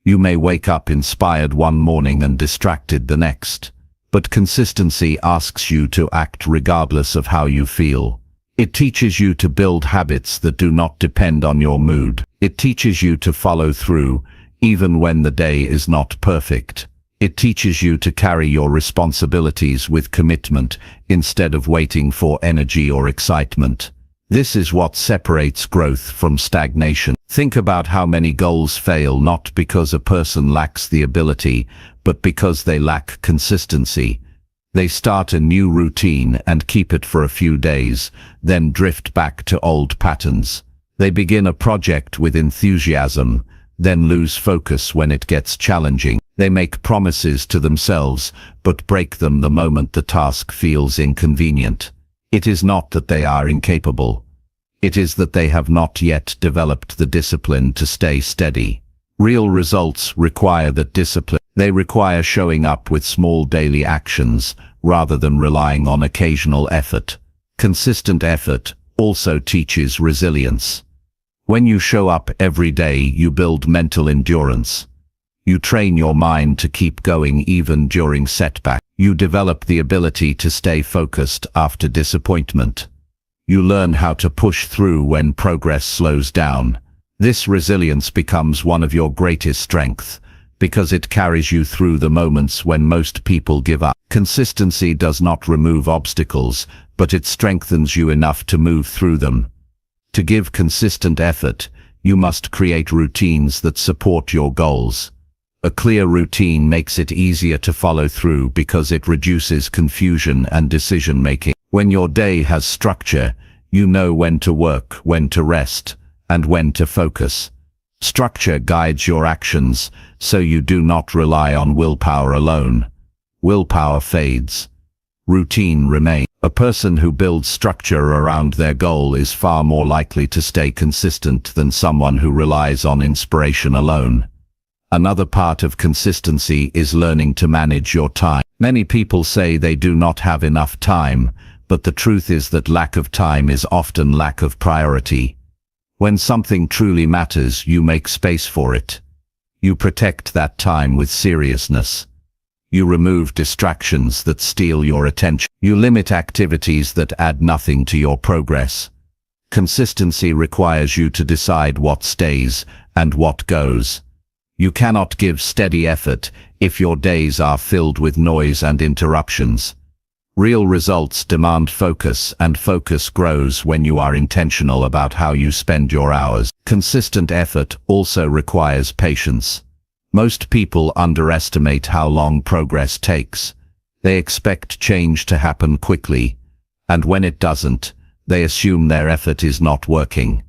You may wake up inspired one morning and distracted the next. But consistency asks you to act regardless of how you feel. It teaches you to build habits that do not depend on your mood. It teaches you to follow through, even when the day is not perfect. It teaches you to carry your responsibilities with commitment instead of waiting for energy or excitement. This is what separates growth from stagnation. Think about how many goals fail not because a person lacks the ability, but because they lack consistency. They start a new routine and keep it for a few days, then drift back to old patterns. They begin a project with enthusiasm, then lose focus when it gets challenging. They make promises to themselves, but break them the moment the task feels inconvenient. It is not that they are incapable. It is that they have not yet developed the discipline to stay steady. Real results require that discipline. They require showing up with small daily actions, rather than relying on occasional effort. Consistent effort also teaches resilience. When you show up every day, you build mental endurance. You train your mind to keep going even during setbacks. You develop the ability to stay focused after disappointment. You learn how to push through when progress slows down. This resilience becomes one of your greatest strengths, because it carries you through the moments when most people give up. Consistency does not remove obstacles, but it strengthens you enough to move through them. To give consistent effort, you must create routines that support your goals. A clear routine makes it easier to follow through because it reduces confusion and decision-making. When your day has structure, you know when to work, when to rest, and when to focus. Structure guides your actions, so you do not rely on willpower alone. Willpower fades. Routine remains. A person who builds structure around their goal is far more likely to stay consistent than someone who relies on inspiration alone. Another part of consistency is learning to manage your time. Many people say they do not have enough time, but the truth is that lack of time is often lack of priority. When something truly matters, you make space for it. You protect that time with seriousness. You remove distractions that steal your attention. You limit activities that add nothing to your progress. Consistency requires you to decide what stays and what goes. You cannot give steady effort if your days are filled with noise and interruptions. Real results demand focus, and focus grows when you are intentional about how you spend your hours. Consistent effort also requires patience. Most people underestimate how long progress takes. They expect change to happen quickly, and when it doesn't, they assume their effort is not working.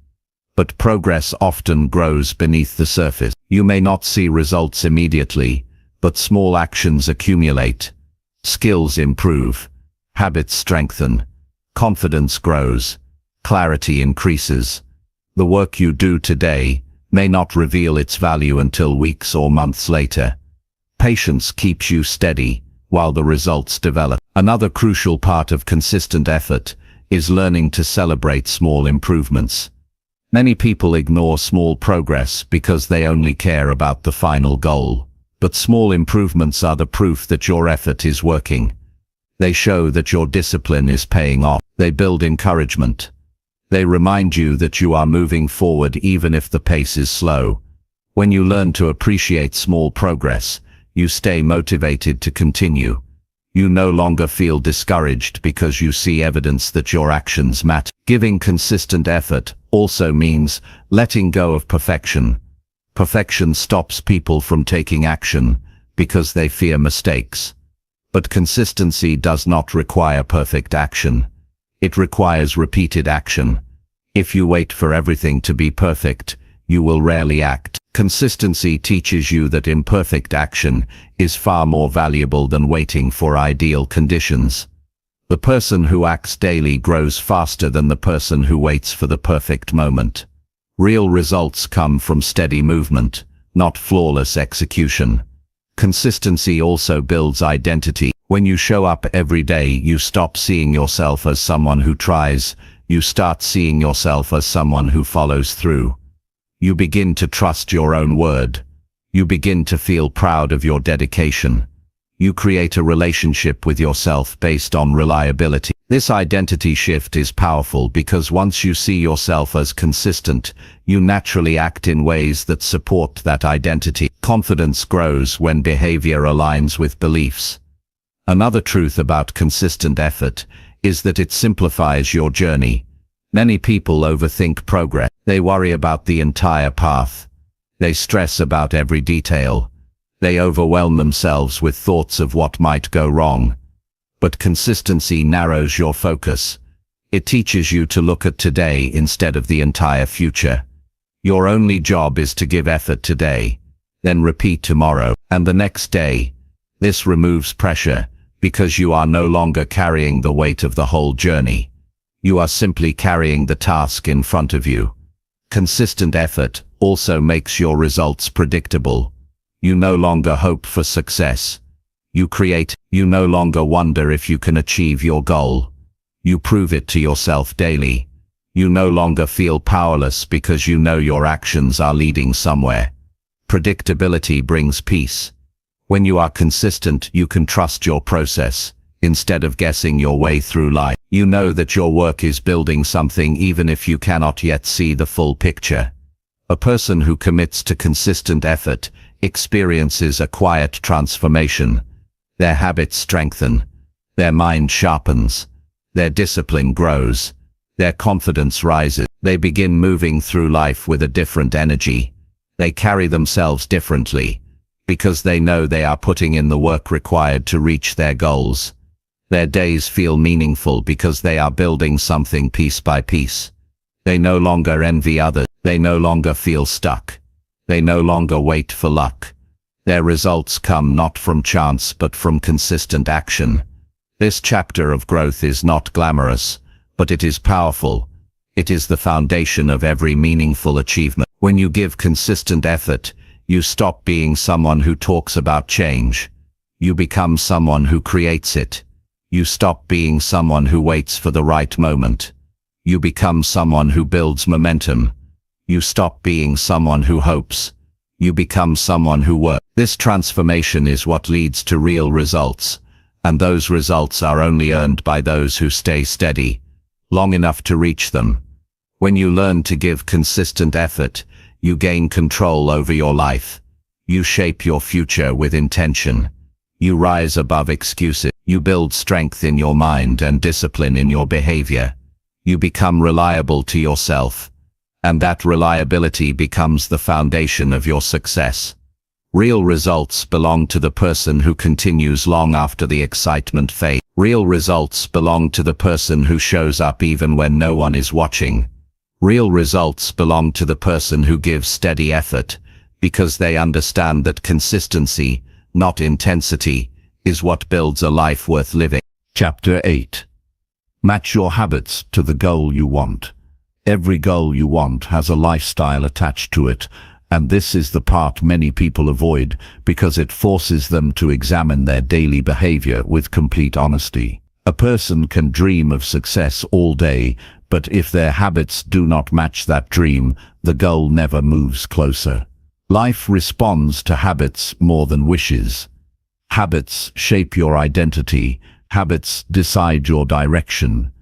But progress often grows beneath the surface. You may not see results immediately, but small actions accumulate. Skills improve. Habits strengthen. Confidence grows. Clarity increases. The work you do today may not reveal its value until weeks or months later. Patience keeps you steady while the results develop. Another crucial part of consistent effort is learning to celebrate small improvements. Many people ignore small progress because they only care about the final goal. But small improvements are the proof that your effort is working. They show that your discipline is paying off. They build encouragement. They remind you that you are moving forward even if the pace is slow. When you learn to appreciate small progress, you stay motivated to continue. You no longer feel discouraged because you see evidence that your actions matter. Giving consistent effort also means letting go of perfection. Perfection stops people from taking action because they fear mistakes. But consistency does not require perfect action. It requires repeated action. If you wait for everything to be perfect, you will rarely act. Consistency teaches you that imperfect action is far more valuable than waiting for ideal conditions. The person who acts daily grows faster than the person who waits for the perfect moment. Real results come from steady movement, not flawless execution. Consistency also builds identity. When you show up every day, you stop seeing yourself as someone who tries. You start seeing yourself as someone who follows through. You begin to trust your own word. You begin to feel proud of your dedication. You create a relationship with yourself based on reliability. This identity shift is powerful because once you see yourself as consistent, you naturally act in ways that support that identity. Confidence grows when behavior aligns with beliefs. Another truth about consistent effort is that it simplifies your journey. Many people overthink progress. They worry about the entire path. They stress about every detail. They overwhelm themselves with thoughts of what might go wrong. But consistency narrows your focus. It teaches you to look at today instead of the entire future. Your only job is to give effort today, then repeat tomorrow and the next day. This removes pressure because you are no longer carrying the weight of the whole journey. You are simply carrying the task in front of you. Consistent effort also makes your results predictable. You no longer hope for success. You create. You no longer wonder if you can achieve your goal. You prove it to yourself daily. You no longer feel powerless because you know your actions are leading somewhere. Predictability brings peace. When you are consistent, you can trust your process. Instead of guessing your way through life, you know that your work is building something even if you cannot yet see the full picture. A person who commits to consistent effort experiences a quiet transformation. Their habits strengthen. Their mind sharpens. Their discipline grows. Their confidence rises. They begin moving through life with a different energy. They carry themselves differently because they know they are putting in the work required to reach their goals. Their days feel meaningful because they are building something piece by piece. They no longer envy others. They no longer feel stuck. They no longer wait for luck. Their results come not from chance but from consistent action. This chapter of growth is not glamorous, but it is powerful. It is the foundation of every meaningful achievement. When you give consistent effort, you stop being someone who talks about change. You become someone who creates it. You stop being someone who waits for the right moment. You become someone who builds momentum. You stop being someone who hopes. You become someone who works. This transformation is what leads to real results, and those results are only earned by those who stay steady long enough to reach them. When you learn to give consistent effort, you gain control over your life. You shape your future with intention. You rise above excuses. You build strength in your mind and discipline in your behavior. You become reliable to yourself, and that reliability becomes the foundation of your success. Real results belong to the person who continues long after the excitement fades. Real results belong to the person who shows up even when no one is watching. Real results belong to the person who gives steady effort, because they understand that consistency, not intensity, is what builds a life worth living. Chapter 8. Match your habits to the goal you want. Every goal you want has a lifestyle attached to it, and this is the part many people avoid because it forces them to examine their daily behavior with complete honesty. A person can dream of success all day, but if their habits do not match that dream, the goal never moves closer. Life responds to habits more than wishes. Habits shape your identity. Habits decide your direction.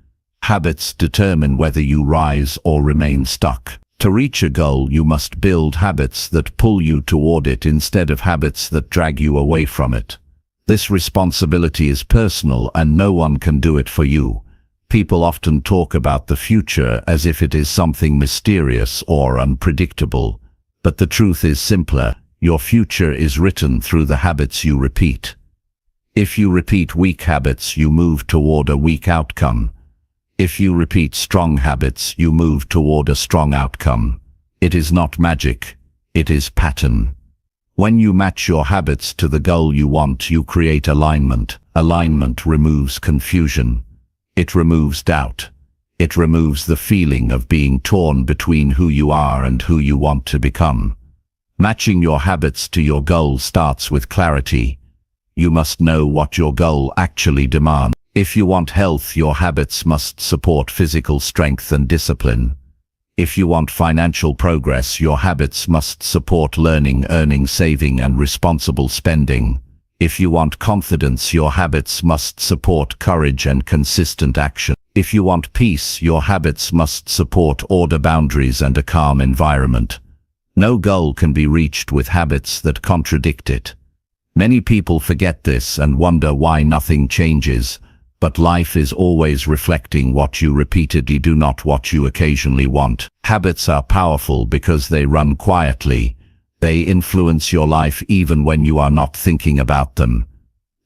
Habits determine whether you rise or remain stuck. To reach a goal, you must build habits that pull you toward it instead of habits that drag you away from it. This responsibility is personal and no one can do it for you. People often talk about the future as if it is something mysterious or unpredictable. But the truth is simpler. Your future is written through the habits you repeat. If you repeat weak habits, you move toward a weak outcome. If you repeat strong habits, you move toward a strong outcome. It is not magic. It is pattern. When you match your habits to the goal you want, you create alignment. Alignment removes confusion. It removes doubt. It removes the feeling of being torn between who you are and who you want to become. Matching your habits to your goal starts with clarity. You must know what your goal actually demands. If you want health, your habits must support physical strength and discipline. If you want financial progress, your habits must support learning, earning, saving, and responsible spending. If you want confidence, your habits must support courage and consistent action. If you want peace, your habits must support order, boundaries, and a calm environment. No goal can be reached with habits that contradict it. Many people forget this and wonder why nothing changes, but life is always reflecting what you repeatedly do, not what you occasionally want. Habits are powerful because they run quietly. They influence your life even when you are not thinking about them.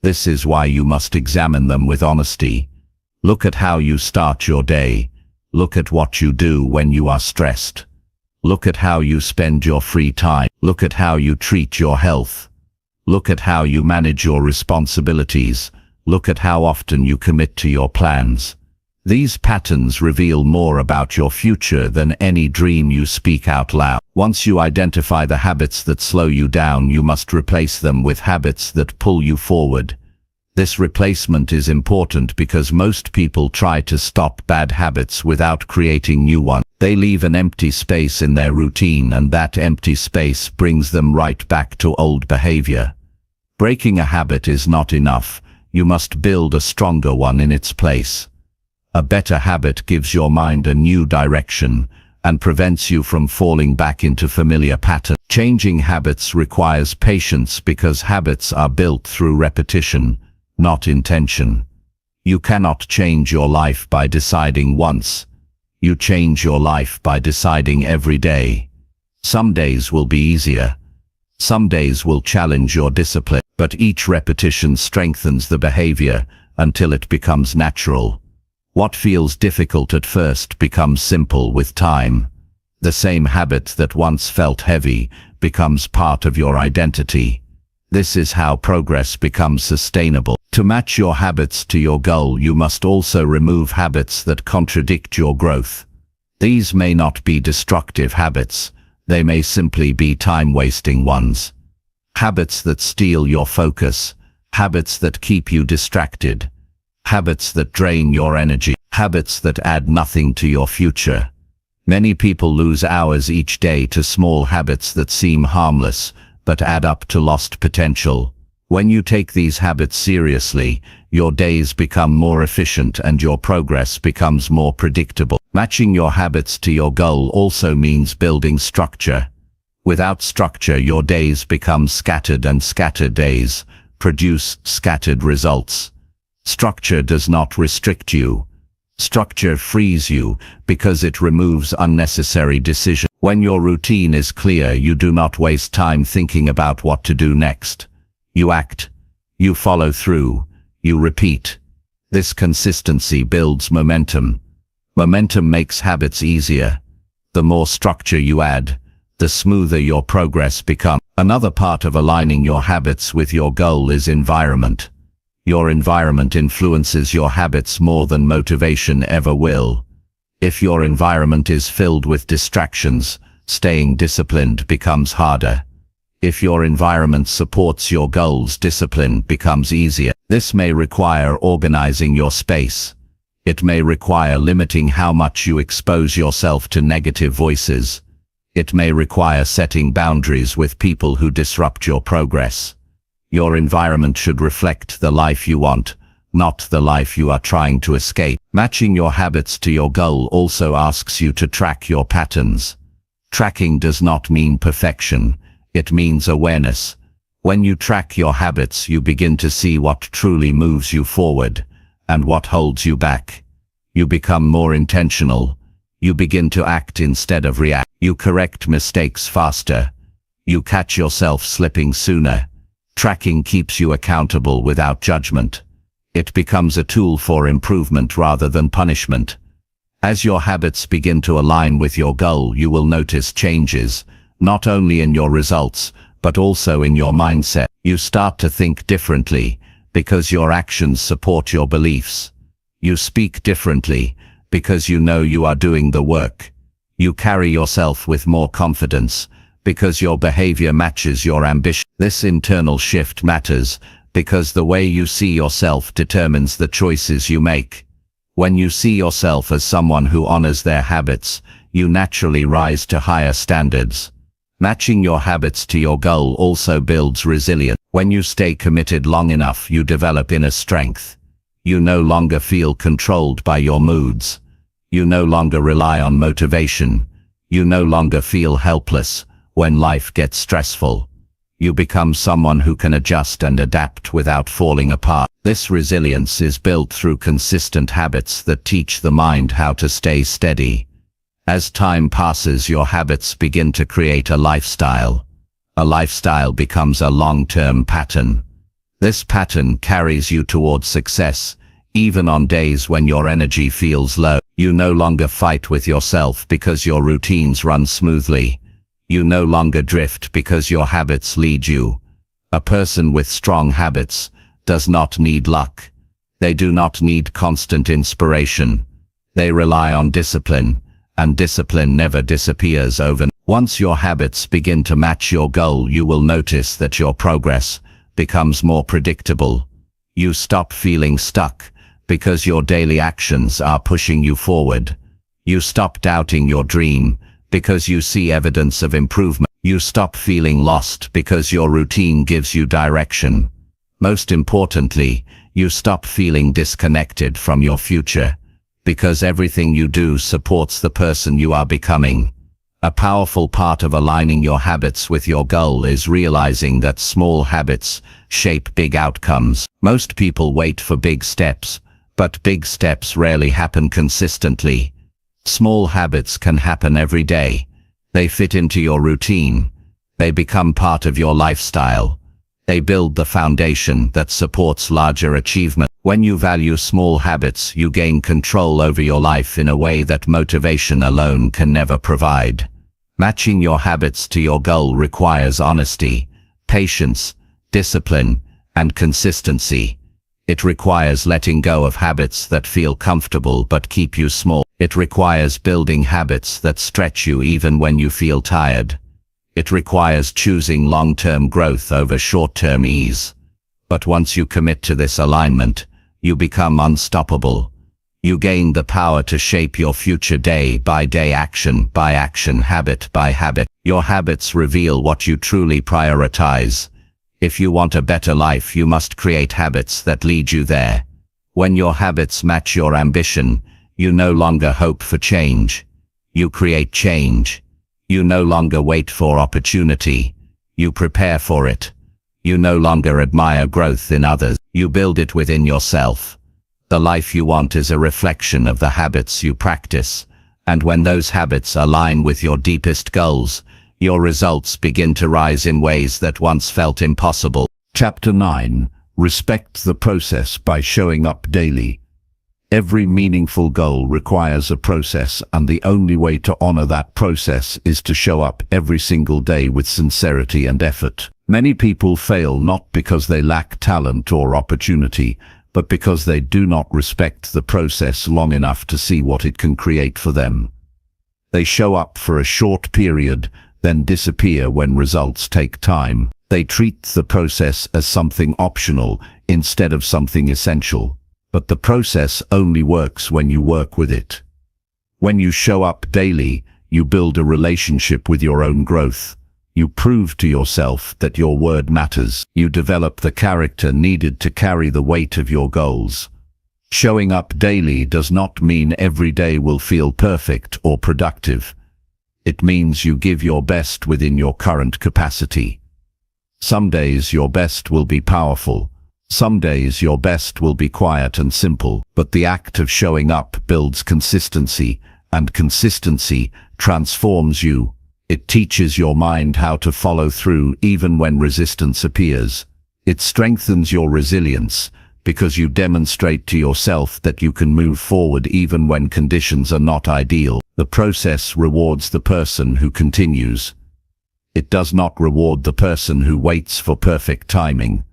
This is why you must examine them with honesty. Look at how you start your day. Look at what you do when you are stressed. Look at how you spend your free time. Look at how you treat your health. Look at how you manage your responsibilities. Look at how often you commit to your plans. These patterns reveal more about your future than any dream you speak out loud. Once you identify the habits that slow you down, you must replace them with habits that pull you forward. This replacement is important because most people try to stop bad habits without creating new ones. They leave an empty space in their routine, and that empty space brings them right back to old behavior. Breaking a habit is not enough. You must build a stronger one in its place. A better habit gives your mind a new direction and prevents you from falling back into familiar patterns. Changing habits requires patience because habits are built through repetition, not intention. You cannot change your life by deciding once. You change your life by deciding every day. Some days will be easier. Some days will challenge your discipline, but each repetition strengthens the behavior until it becomes natural. What feels difficult at first becomes simple with time. The same habit that once felt heavy becomes part of your identity. This is how progress becomes sustainable. To match your habits to your goal, you must also remove habits that contradict your growth. These may not be destructive habits. They may simply be time-wasting ones. Habits that steal your focus. Habits that keep you distracted. Habits that drain your energy. Habits that add nothing to your future. Many people lose hours each day to small habits that seem harmless, but add up to lost potential. When you take these habits seriously, your days become more efficient and your progress becomes more predictable. Matching your habits to your goal also means building structure. Without structure, your days become scattered, and scattered days produce scattered results. Structure does not restrict you. Structure frees you because it removes unnecessary decisions. When your routine is clear, you do not waste time thinking about what to do next. You act, you follow through, you repeat. This consistency builds momentum. Momentum makes habits easier. The more structure you add, the smoother your progress becomes. Another part of aligning your habits with your goal is environment. Your environment influences your habits more than motivation ever will. If your environment is filled with distractions, staying disciplined becomes harder. If your environment supports your goals, discipline becomes easier. This may require organizing your space. It may require limiting how much you expose yourself to negative voices. It may require setting boundaries with people who disrupt your progress. Your environment should reflect the life you want, not the life you are trying to escape. Matching your habits to your goal also asks you to track your patterns. Tracking does not mean perfection. It means awareness. When you track your habits, you begin to see what truly moves you forward and what holds you back. You become more intentional. You begin to act instead of react. You correct mistakes faster. You catch yourself slipping sooner. Tracking keeps you accountable without judgment. It becomes a tool for improvement rather than punishment. As your habits begin to align with your goal, you will notice changes, not only in your results, but also in your mindset. You start to think differently because your actions support your beliefs. You speak differently because you know you are doing the work. You carry yourself with more confidence because your behavior matches your ambition. This internal shift matters because the way you see yourself determines the choices you make. When you see yourself as someone who honors their habits, you naturally rise to higher standards. Matching your habits to your goal also builds resilience. When you stay committed long enough, you develop inner strength. You no longer feel controlled by your moods. You no longer rely on motivation. You no longer feel helpless when life gets stressful. You become someone who can adjust and adapt without falling apart. This resilience is built through consistent habits that teach the mind how to stay steady. As time passes, your habits begin to create a lifestyle. A lifestyle becomes a long-term pattern. This pattern carries you towards success, Even on days when your energy feels low, you no longer fight with yourself because your routines run smoothly. You no longer drift because your habits lead you. A person with strong habits does not need luck. They do not need constant inspiration. They rely on discipline, and discipline never disappears overnight. Once your habits begin to match your goal, you will notice that your progress becomes more predictable. You stop feeling stuck because your daily actions are pushing you forward. You stop doubting your dream because you see evidence of improvement. You stop feeling lost because your routine gives you direction. Most importantly, you stop feeling disconnected from your future because everything you do supports the person you are becoming. A powerful part of aligning your habits with your goal is realizing that small habits shape big outcomes. Most people wait for big steps, but big steps rarely happen consistently. Small habits can happen every day. They fit into your routine. They become part of your lifestyle. They build the foundation that supports larger achievement. When you value small habits, you gain control over your life in a way that motivation alone can never provide. Matching your habits to your goal requires honesty, patience, discipline, and consistency. It requires letting go of habits that feel comfortable but keep you small. It requires building habits that stretch you even when you feel tired. It requires choosing long-term growth over short-term ease. But once you commit to this alignment, you become unstoppable. You gain the power to shape your future day by day, action by action, habit by habit. Your habits reveal what you truly prioritize. If you want a better life, you must create habits that lead you there. When your habits match your ambition, you no longer hope for change. You create change. You no longer wait for opportunity. You prepare for it. You no longer admire growth in others. You build it within yourself. The life you want is a reflection of the habits you practice. And when those habits align with your deepest goals, your results begin to rise in ways that once felt impossible. Chapter 9. Respect the process by showing up daily. Every meaningful goal requires a process, and the only way to honor that process is to show up every single day with sincerity and effort. Many people fail not because they lack talent or opportunity, but because they do not respect the process long enough to see what it can create for them. They show up for a short period, then disappear when results take time. They treat the process as something optional instead of something essential. But the process only works when you work with it. When you show up daily, you build a relationship with your own growth. You prove to yourself that your word matters. You develop the character needed to carry the weight of your goals. Showing up daily does not mean every day will feel perfect or productive. It means you give your best within your current capacity. Some days your best will be powerful. Some days your best will be quiet and simple, but the act of showing up builds consistency, and consistency transforms you. It teaches your mind how to follow through even when resistance appears. It strengthens your resilience, because you demonstrate to yourself that you can move forward even when conditions are not ideal. The process rewards the person who continues. It does not reward the person who waits for perfect timing.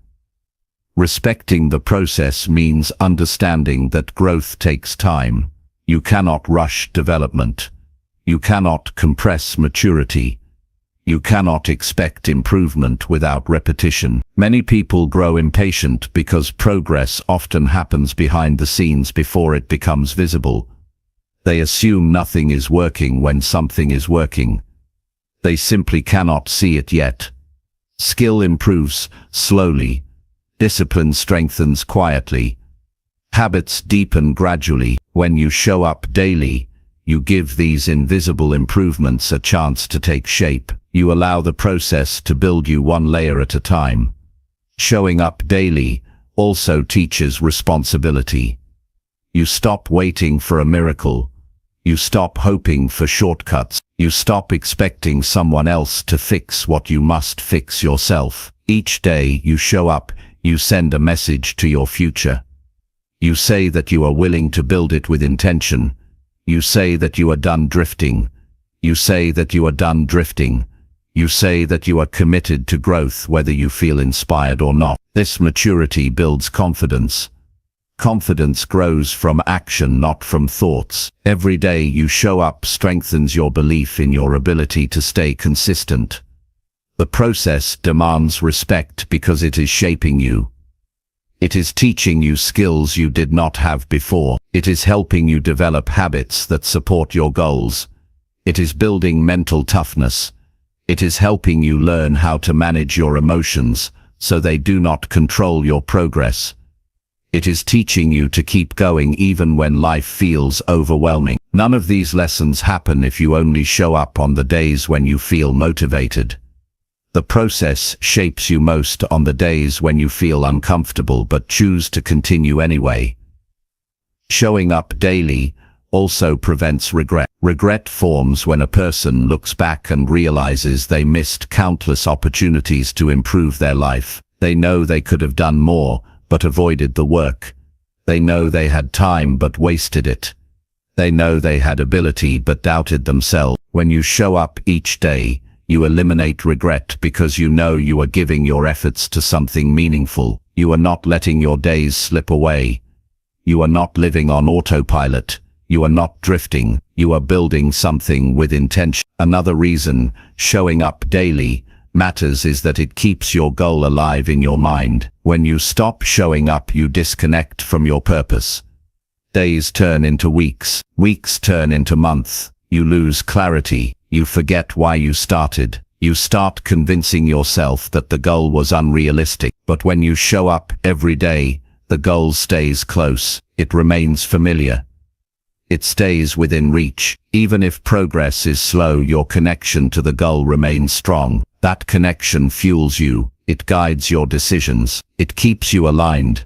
Respecting the process means understanding that growth takes time. You cannot rush development. You cannot compress maturity. You cannot expect improvement without repetition. Many people grow impatient because progress often happens behind the scenes before it becomes visible. They assume nothing is working when something is working. They simply cannot see it yet. Skill improves slowly. Discipline strengthens quietly. Habits deepen gradually. When you show up daily, you give these invisible improvements a chance to take shape. You allow the process to build you one layer at a time. Showing up daily also teaches responsibility. You stop waiting for a miracle. You stop hoping for shortcuts. You stop expecting someone else to fix what you must fix yourself. Each day you show up, you send a message to your future. You say that you are willing to build it with intention. You say that you are done drifting. You say that you are done drifting. You say that you are committed to growth whether you feel inspired or not. This maturity builds confidence. Confidence grows from action, not from thoughts. Every day you show up strengthens your belief in your ability to stay consistent. The process demands respect because it is shaping you. It is teaching you skills you did not have before. It is helping you develop habits that support your goals. It is building mental toughness. It is helping you learn how to manage your emotions so they do not control your progress. It is teaching you to keep going even when life feels overwhelming. None of these lessons happen if you only show up on the days when you feel motivated. The process shapes you most on the days when you feel uncomfortable but choose to continue anyway. Showing up daily also prevents regret. Regret forms when a person looks back and realizes they missed countless opportunities to improve their life. They know they could have done more, but avoided the work. They know they had time but wasted it. They know they had ability but doubted themselves. When you show up each day, you eliminate regret because you know you are giving your efforts to something meaningful. You are not letting your days slip away. You are not living on autopilot. You are not drifting. You are building something with intention. Another reason showing up daily matters is that it keeps your goal alive in your mind. When you stop showing up, you disconnect from your purpose. Days turn into weeks. Weeks turn into months. You lose clarity. You forget why you started. You start convincing yourself that the goal was unrealistic. But when you show up every day, the goal stays close. It remains familiar. It stays within reach. Even if progress is slow, your connection to the goal remains strong. That connection fuels you. It guides your decisions. It keeps you aligned.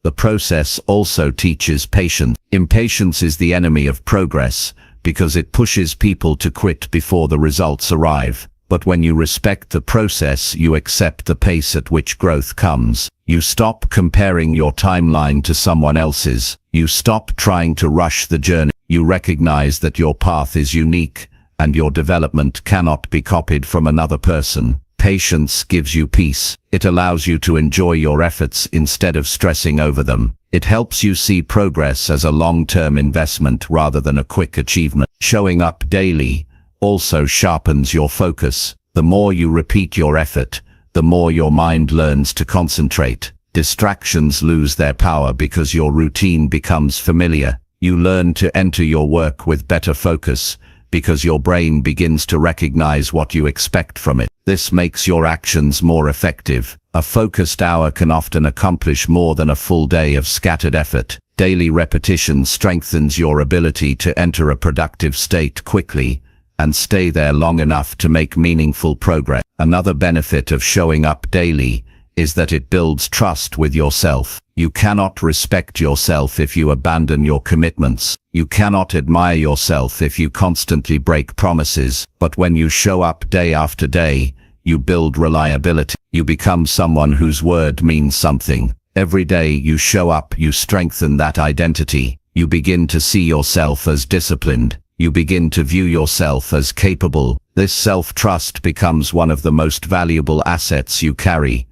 The process also teaches patience. Impatience is the enemy of progress because it pushes people to quit before the results arrive. But when you respect the process, you accept the pace at which growth comes. You stop comparing your timeline to someone else's. You stop trying to rush the journey. You recognize that your path is unique and your development cannot be copied from another person. Patience gives you peace. It allows you to enjoy your efforts instead of stressing over them. It helps you see progress as a long-term investment rather than a quick achievement. Showing up daily also sharpens your focus. The more you repeat your effort, the more your mind learns to concentrate. Distractions lose their power because your routine becomes familiar. You learn to enter your work with better focus because your brain begins to recognize what you expect from it. This makes your actions more effective. A focused hour can often accomplish more than a full day of scattered effort. Daily repetition strengthens your ability to enter a productive state quickly and stay there long enough to make meaningful progress. Another benefit of showing up daily is that it builds trust with yourself. You cannot respect yourself if you abandon your commitments. You cannot admire yourself if you constantly break promises. But when you show up day after day, you build reliability. You become someone whose word means something. Every day you show up, you strengthen that identity. You begin to see yourself as disciplined. You begin to view yourself as capable. This self-trust becomes one of the most valuable assets you carry,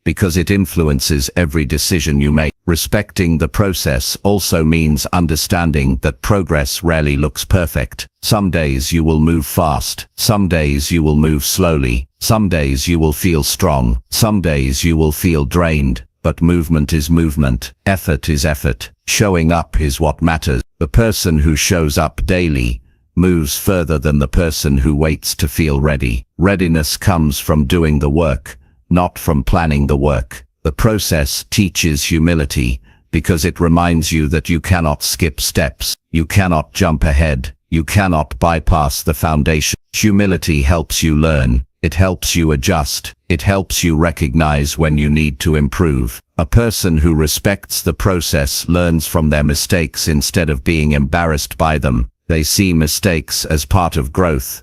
because it influences every decision you make. Respecting the process also means understanding that progress rarely looks perfect. Some days you will move fast. Some days you will move slowly. Some days you will feel strong. Some days you will feel drained. But movement is movement. Effort is effort. Showing up is what matters. The person who shows up daily moves further than the person who waits to feel ready. Readiness comes from doing the work, not from planning the work. The process teaches humility because it reminds you that you cannot skip steps. You cannot jump ahead. You cannot bypass the foundation. Humility helps you learn. It helps you adjust. It helps you recognize when you need to improve. A person who respects the process learns from their mistakes instead of being embarrassed by them. They see mistakes as part of growth,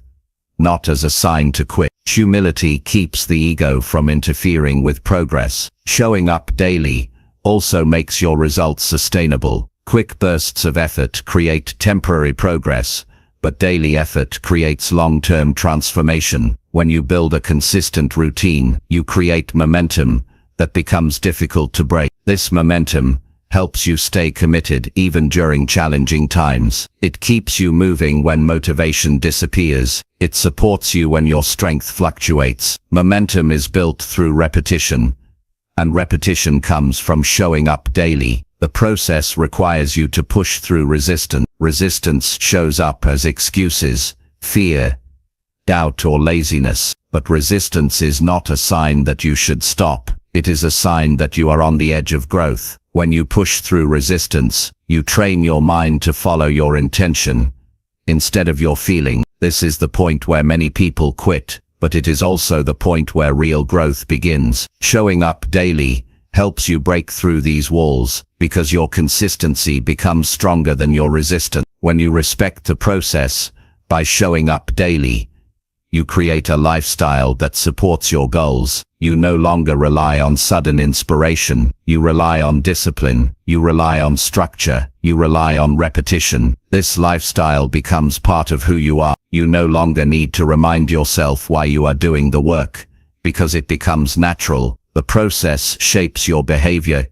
not as a sign to quit. Humility keeps the ego from interfering with progress. Showing up daily also makes your results sustainable. Quick bursts of effort create temporary progress, but daily effort creates long-term transformation. When you build a consistent routine, you create momentum that becomes difficult to break. This momentum helps you stay committed even during challenging times. It keeps you moving when motivation disappears. It supports you when your strength fluctuates. Momentum is built through repetition, and repetition comes from showing up daily. The process requires you to push through resistance. Resistance shows up as excuses, fear, doubt, or laziness. But resistance is not a sign that you should stop. It is a sign that you are on the edge of growth. When you push through resistance, you train your mind to follow your intention instead of your feeling. This is the point where many people quit, but it is also the point where real growth begins. Showing up daily helps you break through these walls, because your consistency becomes stronger than your resistance. When you respect the process by showing up daily, you create a lifestyle that supports your goals. You no longer rely on sudden inspiration. You rely on discipline. You rely on structure. You rely on repetition. This lifestyle becomes part of who you are. You no longer need to remind yourself why you are doing the work, because it becomes natural. The process shapes your behavior,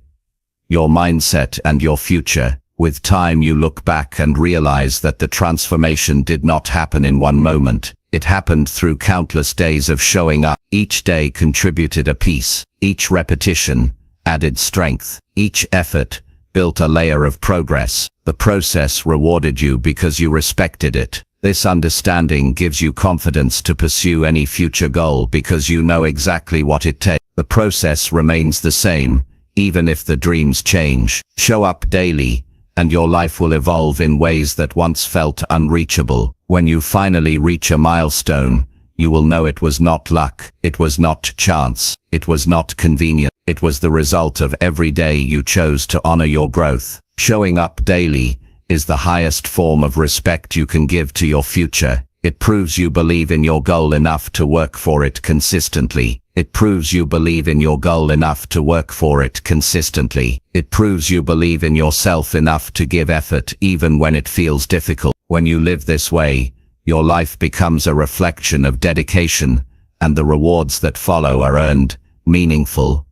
your mindset, and your future. With time, you look back and realize that the transformation did not happen in one moment. It happened through countless days of showing up. Each day contributed a piece. Each repetition added strength. Each effort built a layer of progress. The process rewarded you because you respected it. This understanding gives you confidence to pursue any future goal because you know exactly what it takes. The process remains the same, even if the dreams change. Show up daily, and your life will evolve in ways that once felt unreachable. When you finally reach a milestone, you will know it was not luck, it was not chance, it was not convenient. It was the result of every day you chose to honor your growth. Showing up daily is the highest form of respect you can give to your future. It proves you believe in your goal enough to work for it consistently. It proves you believe in your goal enough to work for it consistently. It proves you believe in yourself enough to give effort even when it feels difficult. When you live this way, your life becomes a reflection of dedication, and the rewards that follow are earned, meaningful,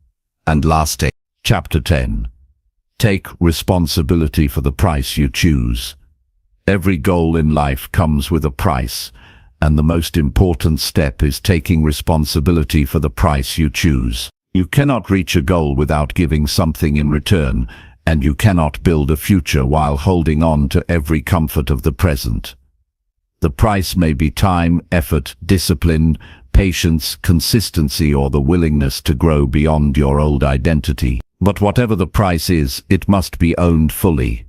and lasting. Chapter 10. Take responsibility for the price you choose. Every goal in life comes with a price, and the most important step is taking responsibility for the price you choose. You cannot reach a goal without giving something in return, and you cannot build a future while holding on to every comfort of the present. The price may be time, effort, discipline, patience, consistency, or the willingness to grow beyond your old identity. But whatever the price is, it must be owned fully.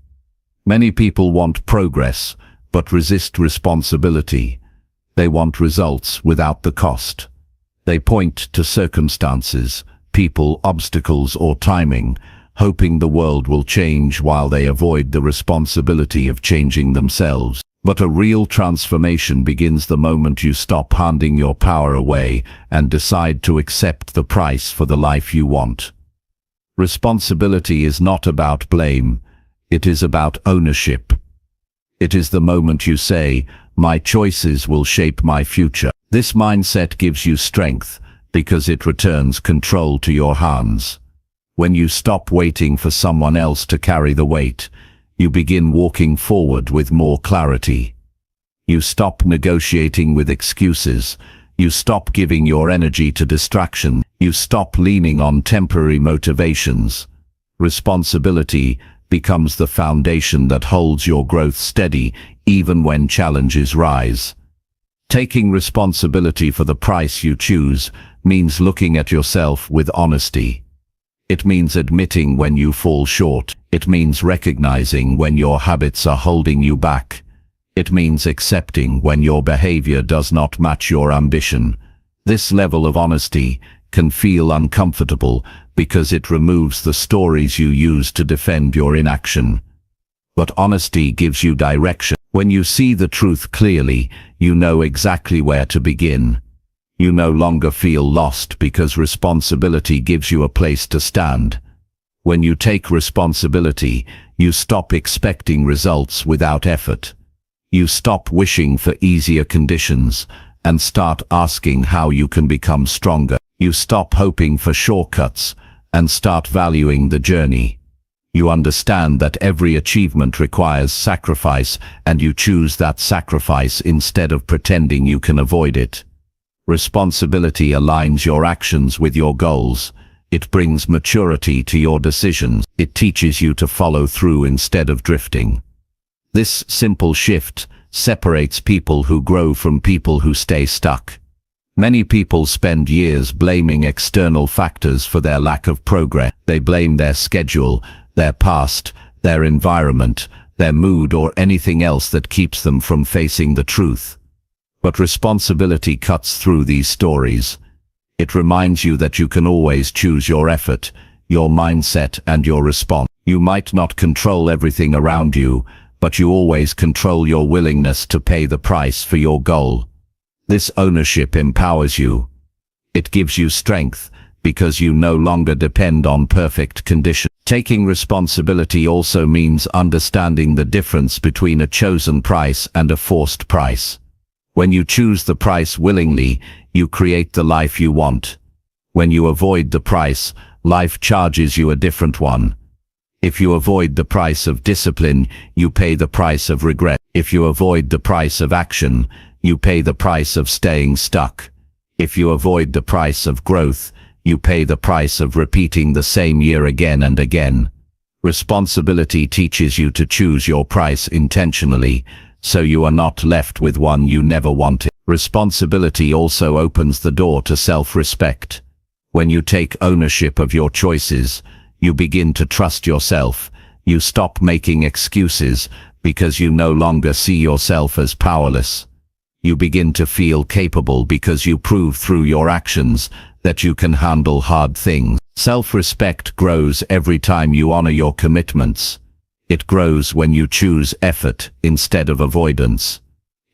Many people want progress, but resist responsibility. They want results without the cost. They point to circumstances, people, obstacles, or timing, hoping the world will change while they avoid the responsibility of changing themselves. But a real transformation begins the moment you stop handing your power away and decide to accept the price for the life you want. Responsibility is not about blame, it is about ownership. It is the moment you say, "My choices will shape my future." This mindset gives you strength because it returns control to your hands. When you stop waiting for someone else to carry the weight, you begin walking forward with more clarity. You stop negotiating with excuses. You stop giving your energy to distraction. You stop leaning on temporary motivations. Responsibility becomes the foundation that holds your growth steady even when challenges rise. Taking responsibility for the price you choose means looking at yourself with honesty. It means admitting when you fall short. It means recognizing when your habits are holding you back. It means accepting when your behavior does not match your ambition. This level of honesty can feel uncomfortable because it removes the stories you use to defend your inaction. But honesty gives you direction. When you see the truth clearly, you know exactly where to begin. You no longer feel lost because responsibility gives you a place to stand. When you take responsibility, you stop expecting results without effort. You stop wishing for easier conditions and start asking how you can become stronger. You stop hoping for shortcuts and start valuing the journey. You understand that every achievement requires sacrifice, and you choose that sacrifice instead of pretending you can avoid it. Responsibility aligns your actions with your goals. It brings maturity to your decisions. It teaches you to follow through instead of drifting. This simple shift separates people who grow from people who stay stuck. Many people spend years blaming external factors for their lack of progress. They blame their schedule, their past, their environment, their mood, or anything else that keeps them from facing the truth. But responsibility cuts through these stories. It reminds you that you can always choose your effort, your mindset, and your response. You might not control everything around you, but you always control your willingness to pay the price for your goal. This ownership empowers you. It gives you strength, because you no longer depend on perfect conditions. Taking responsibility also means understanding the difference between a chosen price and a forced price. When you choose the price willingly, you create the life you want. When you avoid the price, life charges you a different one. If you avoid the price of discipline, you pay the price of regret. If you avoid the price of action, you pay the price of staying stuck. If you avoid the price of growth, you pay the price of repeating the same year again and again. Responsibility teaches you to choose your price intentionally, so you are not left with one you never wanted. Responsibility also opens the door to self-respect. When you take ownership of your choices, you begin to trust yourself. You stop making excuses because you no longer see yourself as powerless. You begin to feel capable because you prove through your actions that you can handle hard things. Self-respect grows every time you honor your commitments. It grows when you choose effort instead of avoidance.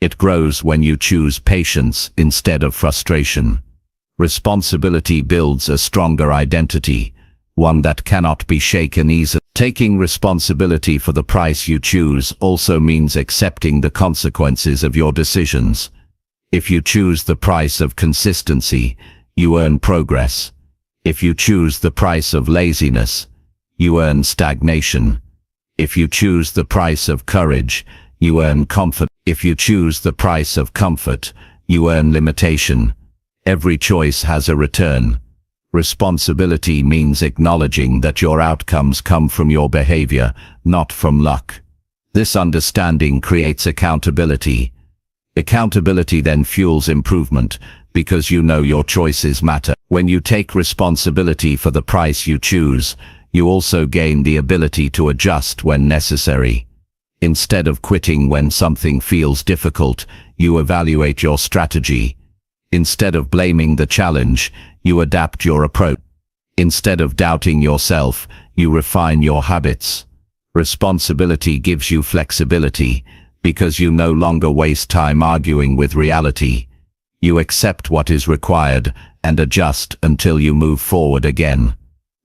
It grows when you choose patience instead of frustration. Responsibility builds a stronger identity, one that cannot be shaken easily. Taking responsibility for the price you choose also means accepting the consequences of your decisions. If you choose the price of consistency, you earn progress. If you choose the price of laziness, you earn stagnation. If you choose the price of courage, you earn confidence. If you choose the price of comfort, you earn limitation. Every choice has a return. Responsibility means acknowledging that your outcomes come from your behavior, not from luck. This understanding creates accountability. Accountability then fuels improvement, because you know your choices matter. When you take responsibility for the price you choose, you also gain the ability to adjust when necessary. Instead of quitting when something feels difficult, you evaluate your strategy. Instead of blaming the challenge, you adapt your approach. Instead of doubting yourself, you refine your habits. Responsibility gives you flexibility, because you no longer waste time arguing with reality. You accept what is required and adjust until you move forward again.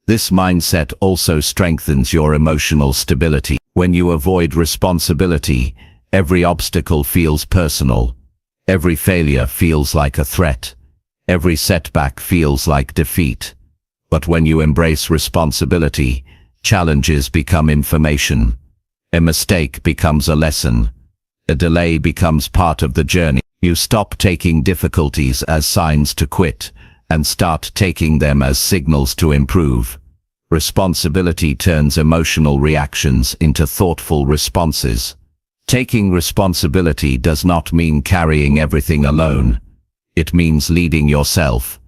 This mindset also strengthens your emotional stability. When you avoid responsibility, every obstacle feels personal. Every failure feels like a threat. Every setback feels like defeat. But when you embrace responsibility, challenges become information. A mistake becomes a lesson. A delay becomes part of the journey. You stop taking difficulties as signs to quit and start taking them as signals to improve. Responsibility turns emotional reactions into thoughtful responses. Taking responsibility does not mean carrying everything alone. It means leading yourself.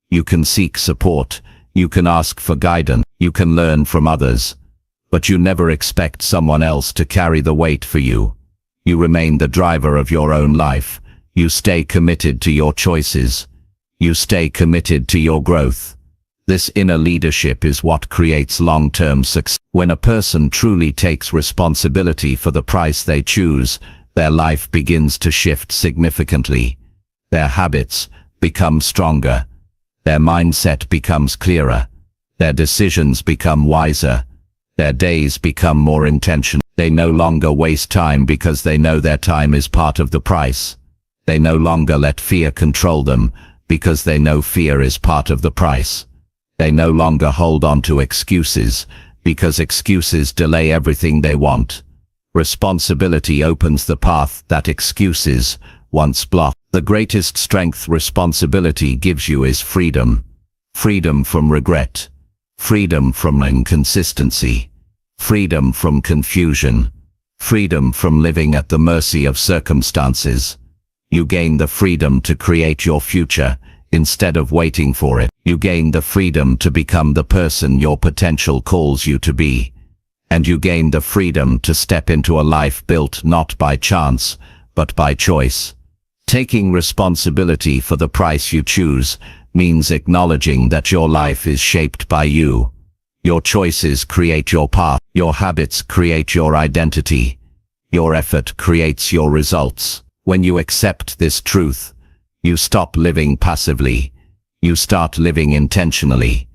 You can seek support, you can ask for guidance, you can learn from others, but you never expect someone else to carry the weight for you. You remain the driver of your own life. You stay committed to your choices. You stay committed to your growth. This inner leadership is what creates long-term success. When a person truly takes responsibility for the price they choose, their life begins to shift significantly. Their habits become stronger. Their mindset becomes clearer. Their decisions become wiser. Their days become more intentional. They no longer waste time because they know their time is part of the price. They no longer let fear control them because they know fear is part of the price. They no longer hold on to excuses because excuses delay everything they want. Responsibility opens the path that excuses once blocked. The greatest strength responsibility gives you is freedom. Freedom from regret. Freedom from inconsistency. Freedom from confusion. Freedom from living at the mercy of circumstances. You gain the freedom to create your future instead of waiting for it. You gain the freedom to become the person your potential calls you to be. And you gain the freedom to step into a life built not by chance, but by choice. Taking responsibility for the price you choose means acknowledging that your life is shaped by you. Your choices create your path. Your habits create your identity. Your effort creates your results. When you accept this truth, you stop living passively. You start living intentionally.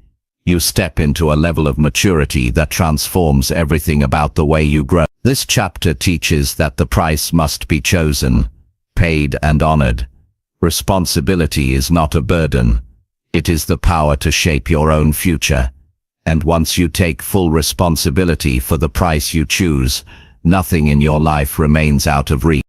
You step into a level of maturity that transforms everything about the way you grow. This chapter teaches that the price must be chosen, paid and honored. Responsibility is not a burden. It is the power to shape your own future. And once you take full responsibility for the price you choose, nothing in your life remains out of reach.